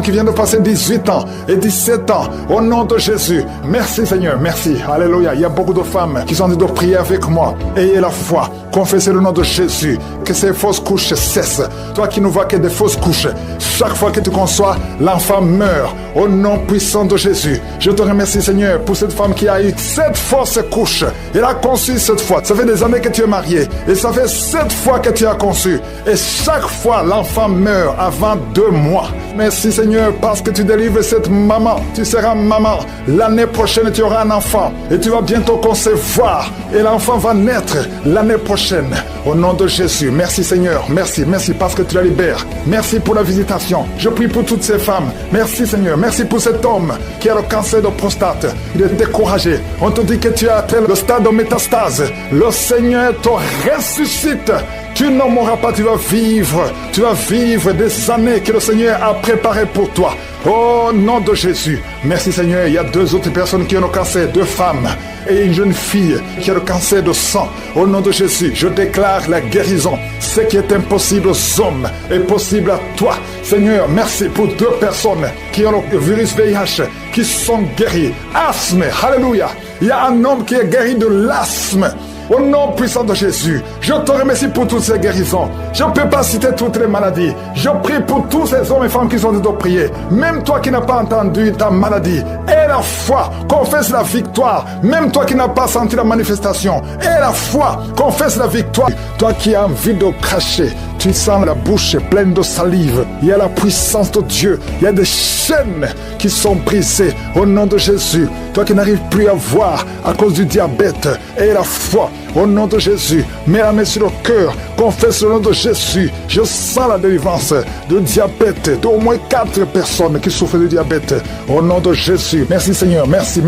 qui vient de passer 18 ans et 17 ans. Au nom de Jésus, merci Seigneur, merci. Alléluia. Il y a beaucoup de femmes qui sont en train de prier avec moi. Ayez la foi. Confessez le nom de Jésus. Que ces fausses couches cessent. Toi qui ne vois que des fausses couches, chaque fois que tu conçois, l'enfant meurt. Au nom puissant de Jésus, je te remercie Seigneur pour cette femme qui a eu 7 fausses couches. Elle a conçu 7 fois. Ça fait des années que tu es marié et ça fait 7 fois que tu as conçu. Et chaque fois, l'enfant meurt avant 2 mois. Merci Seigneur parce que tu délivres cette maman. Tu seras maman. L'année prochaine, tu auras un enfant et tu vas bientôt concevoir. Et l'enfant va naître l'année prochaine. Au nom de Jésus, merci Seigneur. Merci, merci parce que tu la libères. Merci pour la visitation. Je prie pour toutes ces femmes. Merci Seigneur. Merci pour cet homme qui a le cancer de prostate. Il est découragé. On te dit que tu as atteint le stade de métastase. Le Seigneur te ressuscite. Tu ne mourras pas, tu vas vivre des années que le Seigneur a préparées pour toi. Au nom de Jésus, merci Seigneur. Il y a 2 autres personnes qui ont le cancer, 2 femmes et une jeune fille qui a le cancer de sang. Au nom de Jésus, je déclare la guérison. Ce qui est impossible aux hommes est possible à toi. Seigneur, merci pour 2 personnes qui ont le virus VIH, qui sont guéries. Asthme, alléluia. Il y a un homme qui est guéri de l'asthme. Au nom puissant de Jésus, je te remercie pour toutes ces guérisons. Je ne peux pas citer toutes les maladies. Je prie pour tous ces hommes et femmes qui sont en train de prier. Même toi qui n'as pas entendu ta maladie, aie la foi, confesse la victoire. Même toi qui n'as pas senti la manifestation, aie la foi, confesse la victoire. Toi qui as envie de cracher, tu sens la bouche pleine de salive. Il y a la puissance de Dieu. Il y a des chaînes qui sont brisées au nom de Jésus. Toi qui n'arrives plus à voir à cause du diabète, aie la foi. Au nom de Jésus, mets la main sur le cœur, confesse le nom de Jésus. Je sens la délivrance de diabète, d'au moins 4 personnes qui souffrent de diabète. Au nom de Jésus, merci Seigneur, merci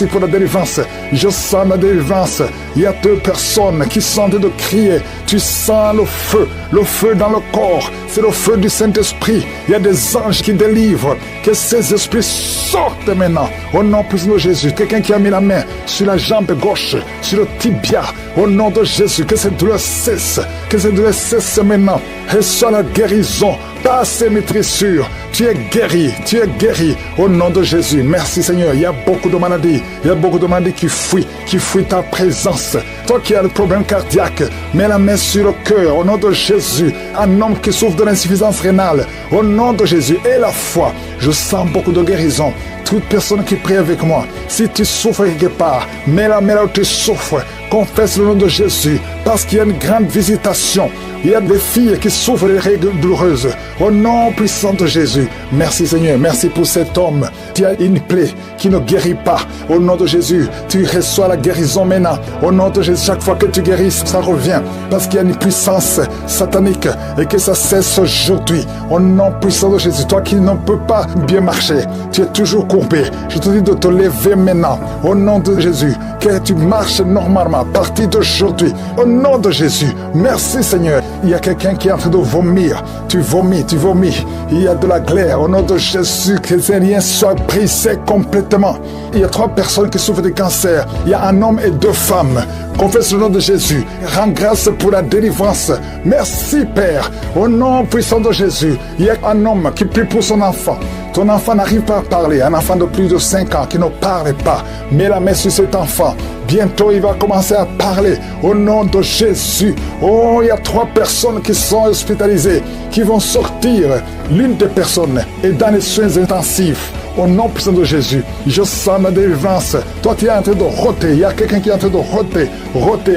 pour la délivrance. Je sens la délivrance. Il y a 2 personnes qui sont en train de crier. Tu sens le feu dans le corps. C'est le feu du Saint-Esprit. Il y a des anges qui délivrent. Que ces esprits sortent maintenant. Au nom puissant de Jésus, quelqu'un qui a mis la main sur la jambe gauche, sur le tibia. Au nom de Jésus, que cette douleur cesse. Que cette douleur cesse maintenant. Et soit la guérison. Passe mes tressures. Tu es guéri au nom de Jésus. Merci Seigneur. Il y a beaucoup de maladies. Il y a beaucoup de maladies qui fuient ta présence. Toi qui as le problème cardiaque, mets la main sur le cœur au nom de Jésus. Un homme qui souffre de l'insuffisance rénale, au nom de Jésus. Et la foi. Je sens beaucoup de guérison. toute personne qui prie avec moi, si tu souffres quelque part, mets-la où tu souffres. Confesse le nom de Jésus, parce qu'il y a une grande visitation. Il y a des filles qui souffrent des règles douloureuses. Au nom puissant de Jésus, merci Seigneur, merci pour cet homme qui a une plaie qui ne guérit pas. Au nom de Jésus, tu reçois la guérison maintenant. Au nom de Jésus, chaque fois que tu guéris, ça revient. Parce qu'il y a une puissance satanique et que ça cesse aujourd'hui. Au nom puissant de Jésus, toi qui ne peux pas bien marcher, tu es toujours courbé. Je te dis de te lever maintenant. Au nom de Jésus, que tu marches normalement à partir d'aujourd'hui. Au nom de Jésus, merci Seigneur. Il y a quelqu'un qui est en train de vomir. Tu vomis. Il y a de la glaire. Au nom de Jésus, que ces liens soient brisés complètement. Il y a 3 personnes qui souffrent de cancer. Il y a un homme et 2 femmes. Confesse le nom de Jésus. Rends grâce pour la délivrance. Merci Père. Au nom puissant de Jésus, il y a un homme qui prie pour son enfant. Ton enfant n'arrive pas à parler. Un enfant de plus de 5 ans qui ne parle pas. Mets la main sur cet enfant. Bientôt, il va commencer à parler au nom de Jésus. Oh, il y a 3 personnes qui sont hospitalisées, qui vont sortir. L'une des personnes est dans les soins intensifs. Au nom puissant de Jésus, je sens la délivrance. Toi, tu es en train de roter. Il y a quelqu'un qui est en train de roter.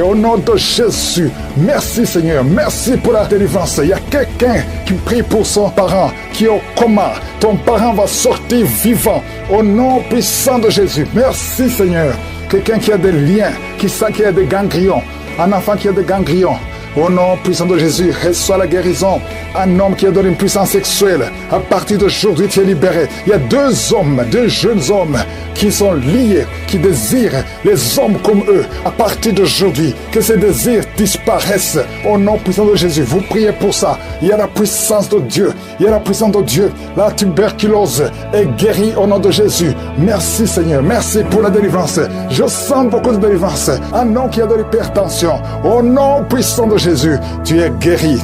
Au nom de Jésus. Merci Seigneur. Merci pour la délivrance. Il y a quelqu'un qui prie pour son parent qui est au coma. Ton parent va sortir vivant. Au nom puissant de Jésus. Merci Seigneur. Quelqu'un qui a des liens, qui sent qu'il y a des ganglions. Un enfant qui a des ganglions. Au nom puissant de Jésus, reçois la guérison. Un homme qui a donné une puissance sexuelle. À partir d'aujourd'hui, tu es libéré. Il y a 2 hommes, 2 jeunes hommes qui sont liés, qui désirent les hommes comme eux. À partir d'aujourd'hui, que ces désirs disparaissent. Au nom puissant de Jésus, vous priez pour ça. Il y a la puissance de Dieu. Il y a la puissance de Dieu. La tuberculose est guérie au nom de Jésus. Merci Seigneur. Merci pour la délivrance. Je sens beaucoup de délivrance. Un homme qui a de l'hypertension. Au nom puissant de Jésus, tu es guéri.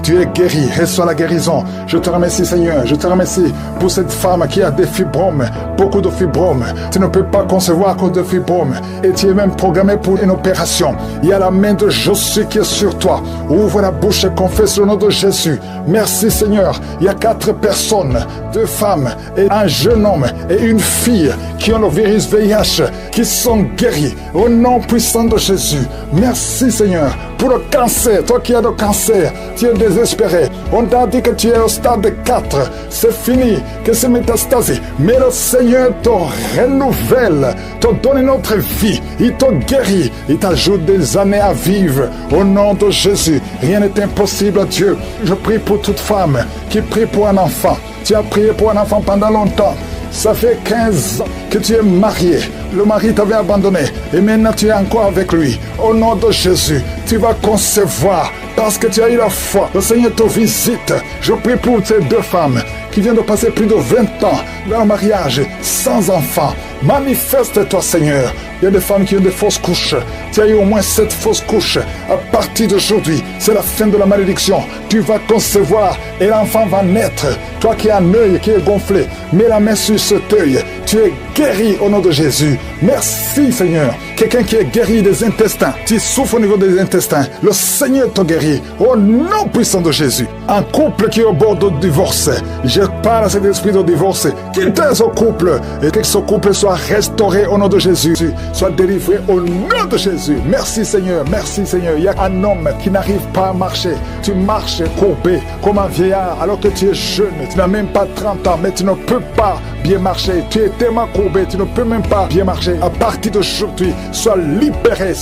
Reçois la guérison. Je te remercie Seigneur. Je te remercie pour cette femme qui a des fibromes. Beaucoup de fibromes. Tu ne peux pas concevoir à cause de fibromes. Et tu es même programmé pour une opération. Il y a la main de Jésus qui est sur toi. Ouvre la bouche et confesse le nom de Jésus. Merci Seigneur. Il y a 4 personnes, 2 femmes et un jeune homme et une fille qui ont le virus VIH, qui sont guéris. Au nom puissant de Jésus. Merci Seigneur. Pour le cancer, toi qui as le cancer, tu es désespéré. On t'a dit que tu es au stade 4. C'est fini, que c'est métastasé. Mais le Seigneur te renouvelle, te donne une autre vie. Il te guérit. Il t'ajoute des années à vivre. Au nom de Jésus, rien n'est impossible à Dieu. Je prie pour toute femme qui prie pour un enfant. Tu as prié pour un enfant pendant longtemps. Ça fait 15 ans que tu es marié. Le mari t'avait abandonné et maintenant tu es encore avec lui. Au nom de Jésus, tu vas concevoir parce que tu as eu la foi. Le Seigneur te visite. Je prie pour ces 2 femmes qui viennent de passer plus de 20 ans dans le mariage sans enfant. Manifeste-toi Seigneur. Il y a des femmes qui ont des fausses couches. Tu as eu au moins 7 fausses couches. À partir d'aujourd'hui, c'est la fin de la malédiction. Tu vas concevoir et l'enfant va naître. Toi qui as un œil qui est gonflé, mets la main sur cet œil. Tu es guéri au nom de Jésus. Merci Seigneur. Quelqu'un qui est guéri des intestins. Tu souffres au niveau des intestins. Le Seigneur te guérit. Au nom puissant de Jésus. Un couple qui est au bord de divorce. Je parle à cet esprit de divorce. Quitte ce couple. Et que ce couple soit restauré au nom de Jésus. Soit délivré au nom de Jésus. Merci Seigneur. Merci Seigneur. Il y a un homme qui n'arrive pas à marcher. Tu marches courbé comme un vieillard alors que tu es jeune. Tu n'as même pas 30 ans. Mais tu ne peux pas bien marcher. Tu es tellement courbé. Tu ne peux même pas bien marcher. À partir d'aujourd'hui, sois libéré,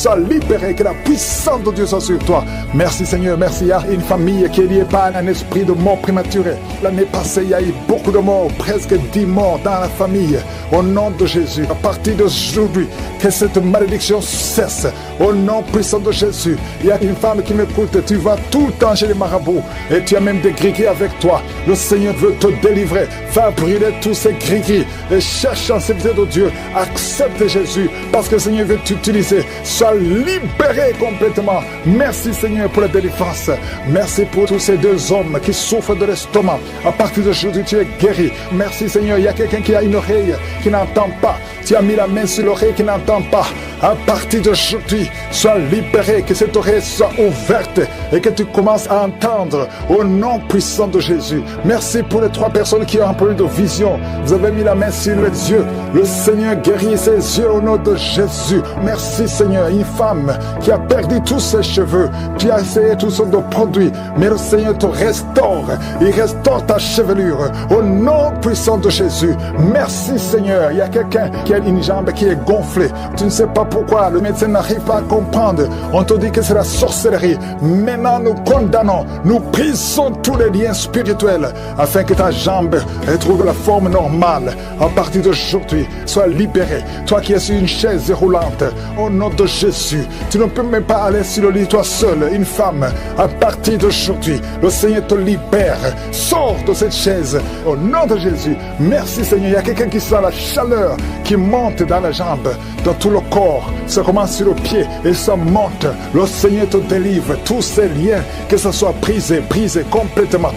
que la puissance de Dieu soit sur toi. Merci Seigneur, merci. Il y a une famille qui est liée par un esprit de mort prématurée. L'année passée, il y a eu beaucoup de morts, presque 10 morts dans la famille. Au nom de Jésus, à partir d'aujourd'hui, que cette malédiction cesse. Au nom puissant de Jésus, il y a une femme qui m'écoute. Tu vas tout le temps chez les marabouts et tu as même des gris-gris avec toi. Le Seigneur veut te délivrer. Faire brûler tous ces gris-gris et cherche en sécurité de Dieu. Accepte Jésus parce que le Seigneur veut t'utiliser. Sois libéré complètement. Merci Seigneur pour la délivrance. Merci pour tous ces 2 hommes qui souffrent de l'estomac. À partir d'aujourd'hui, tu es guéri. Merci Seigneur. Il y a quelqu'un qui a une oreille qui n'entend pas. Tu as mis la main sur l'oreille qui n'entend pas. À partir d'aujourd'hui, sois libéré, que cette oreille soit ouverte et que tu commences à entendre au nom puissant de Jésus. Merci pour les 3 personnes qui ont un problème de vision. Vous avez mis la main sur les yeux. Le Seigneur guérit ses yeux au nom de Jésus. Merci Seigneur. Une femme qui a perdu tous ses cheveux, qui a essayé toutes sortes de produits, mais le Seigneur te restaure. Il restaure ta chevelure au nom puissant de Jésus. Merci Seigneur. Il y a quelqu'un qui a une jambe qui est gonflée. Tu ne sais pas pourquoi. Le médecin n'arrive pas à comprendre. On te dit que c'est la sorcellerie. Maintenant nous condamnons, nous brisons tous les liens spirituels afin que ta jambe retrouve la forme normale. À partir d'aujourd'hui, sois libéré. Toi qui es sur une chaise roulante, au nom de Jésus, tu ne peux même pas aller sur le lit toi seul, une femme. À partir d'aujourd'hui, le Seigneur te libère. Sors de cette chaise au nom de Jésus. Merci Seigneur. Il y a quelqu'un qui sent la chaleur qui monte dans la jambe, dans tout le corps. Ça commence sur le pied et ça monte. Le Seigneur te délivre. Tous ces liens, que ce soit brisé complètement.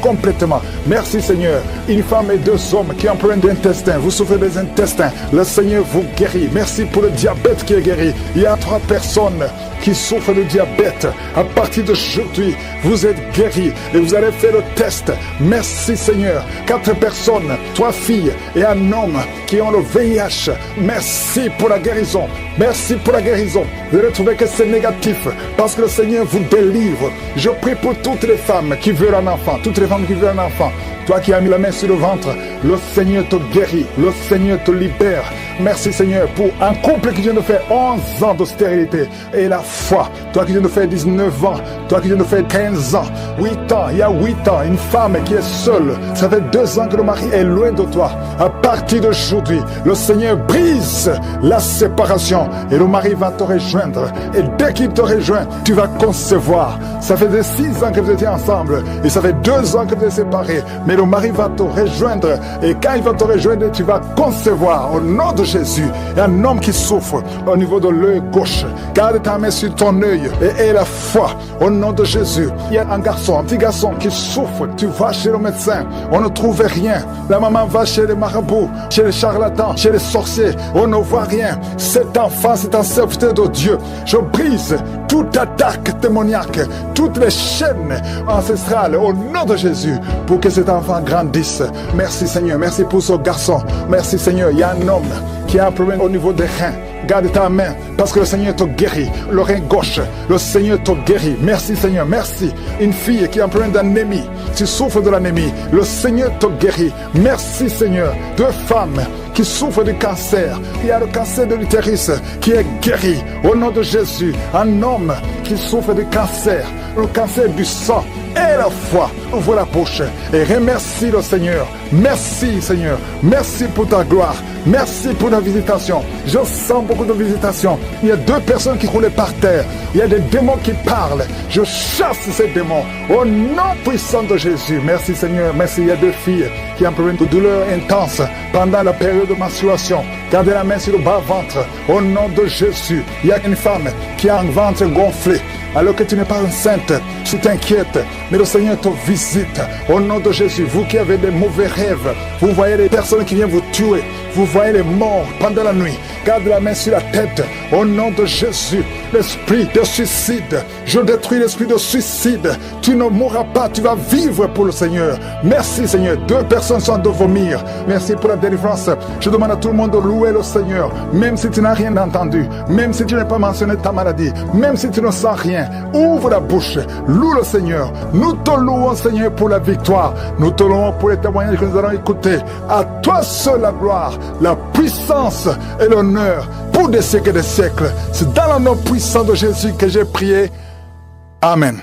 Merci Seigneur. Une femme et 2 hommes qui ont un problème d'intestin. Vous souffrez des intestins. Le Seigneur vous guérit. Merci pour le diabète qui est guéri. Il y a 3 personnes qui souffrent de diabète. À partir d'aujourd'hui, vous êtes guéris et vous allez faire le test. Merci Seigneur. 4 personnes, 3 filles et un homme qui ont le VIH. Merci pour la guérison. Merci pour la guérison. Vous allez trouver que c'est négatif parce que le Seigneur vous délivre. Je prie pour toutes les femmes qui veulent un enfant. Toutes les femmes qui veulent un enfant. Toi qui as mis la main sur le ventre, le Seigneur te guérit. Le Seigneur te libère. Merci Seigneur pour un couple qui vient de faire 11 ans de stérilité et la foi. Toi qui viens de faire 19 ans, toi qui viens de faire 15 ans, 8 ans, il y a 8 ans, une femme qui est seule. Ça fait 2 ans que le mari est loin de toi. À partir d'aujourd'hui, le Seigneur brise la séparation et le mari va te rejoindre. Et dès qu'il te rejoint, tu vas concevoir. Ça fait 6 ans que vous étiez ensemble et ça fait 2 ans que vous êtes séparés. Mais le mari va te rejoindre et quand il va te rejoindre, tu vas concevoir au nom de Jésus. Il y a un homme qui souffre au niveau de l'œil gauche. Garde ta main sur ton œil et aie la foi au nom de Jésus. Il y a un petit garçon qui souffre. Tu vas chez le médecin, on ne trouve rien. La maman va chez les marabouts, chez les charlatans, chez les sorciers, on ne voit rien. Cet enfant, c'est un serviteur de Dieu. Je brise toute attaque démoniaque, toutes les chaînes ancestrales au nom de Jésus pour que cet enfant grandisse. Merci Seigneur, merci pour ce garçon. Merci Seigneur, il y a un homme qui a un problème au niveau des reins. Garde ta main parce que le Seigneur te guérit. Le rein gauche, le Seigneur te guérit. Merci Seigneur, merci. Une fille qui a un problème d'anémie, tu souffres de l'anémie, le Seigneur te guérit. Merci Seigneur. 2 femmes qui souffrent de cancer. Il y a le cancer de l'utérus qui est guéri au nom de Jésus. Un homme qui souffre de cancer, le cancer du sang. Et la foi, ouvre la bouche et remercie le Seigneur. Merci Seigneur, merci pour ta gloire, merci pour la visitation. Je sens beaucoup de visitations. Il y a 2 personnes qui roulaient par terre. Il y a des démons qui parlent. Je chasse ces démons au nom puissant de Jésus. Merci Seigneur, merci. Il y a 2 filles qui ont un problème de douleur intense pendant la période de menstruation. Gardez la main sur le bas-ventre au nom de Jésus. Il y a une femme qui a un ventre gonflé. Alors que tu n'es pas enceinte, tu t'inquiètes, mais le Seigneur te visite. Au nom de Jésus, vous qui avez des mauvais rêves, vous voyez les personnes qui viennent vous tuer, vous voyez les morts pendant la nuit. Garde la main sur la tête. Au nom de Jésus, l'esprit de suicide, je détruis l'esprit de suicide. Tu ne mourras pas, tu vas vivre pour le Seigneur. Merci Seigneur. 2 personnes sont de vomir. Merci pour la délivrance. Je demande à tout le monde de louer le Seigneur, même si tu n'as rien entendu, même si tu n'as pas mentionné ta maladie, même si tu ne sens rien. Ouvre la bouche, loue le Seigneur. Nous te louons Seigneur pour la victoire. Nous te louons pour les témoignages que nous allons écouter. À toi seul la gloire, la puissance et l'honneur pour des siècles et des siècles. C'est dans le nom puissant de Jésus que j'ai prié. Amen.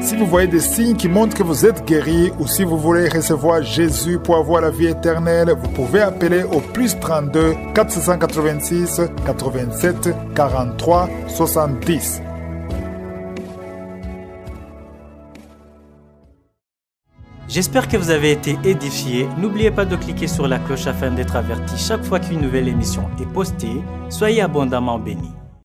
Si vous voyez des signes qui montrent que vous êtes guéri ou si vous voulez recevoir Jésus pour avoir la vie éternelle, vous pouvez appeler au plus 32 486 87 43 70. J'espère que vous avez été édifiés. N'oubliez pas de cliquer sur la cloche afin d'être averti chaque fois qu'une nouvelle émission est postée. Soyez abondamment bénis.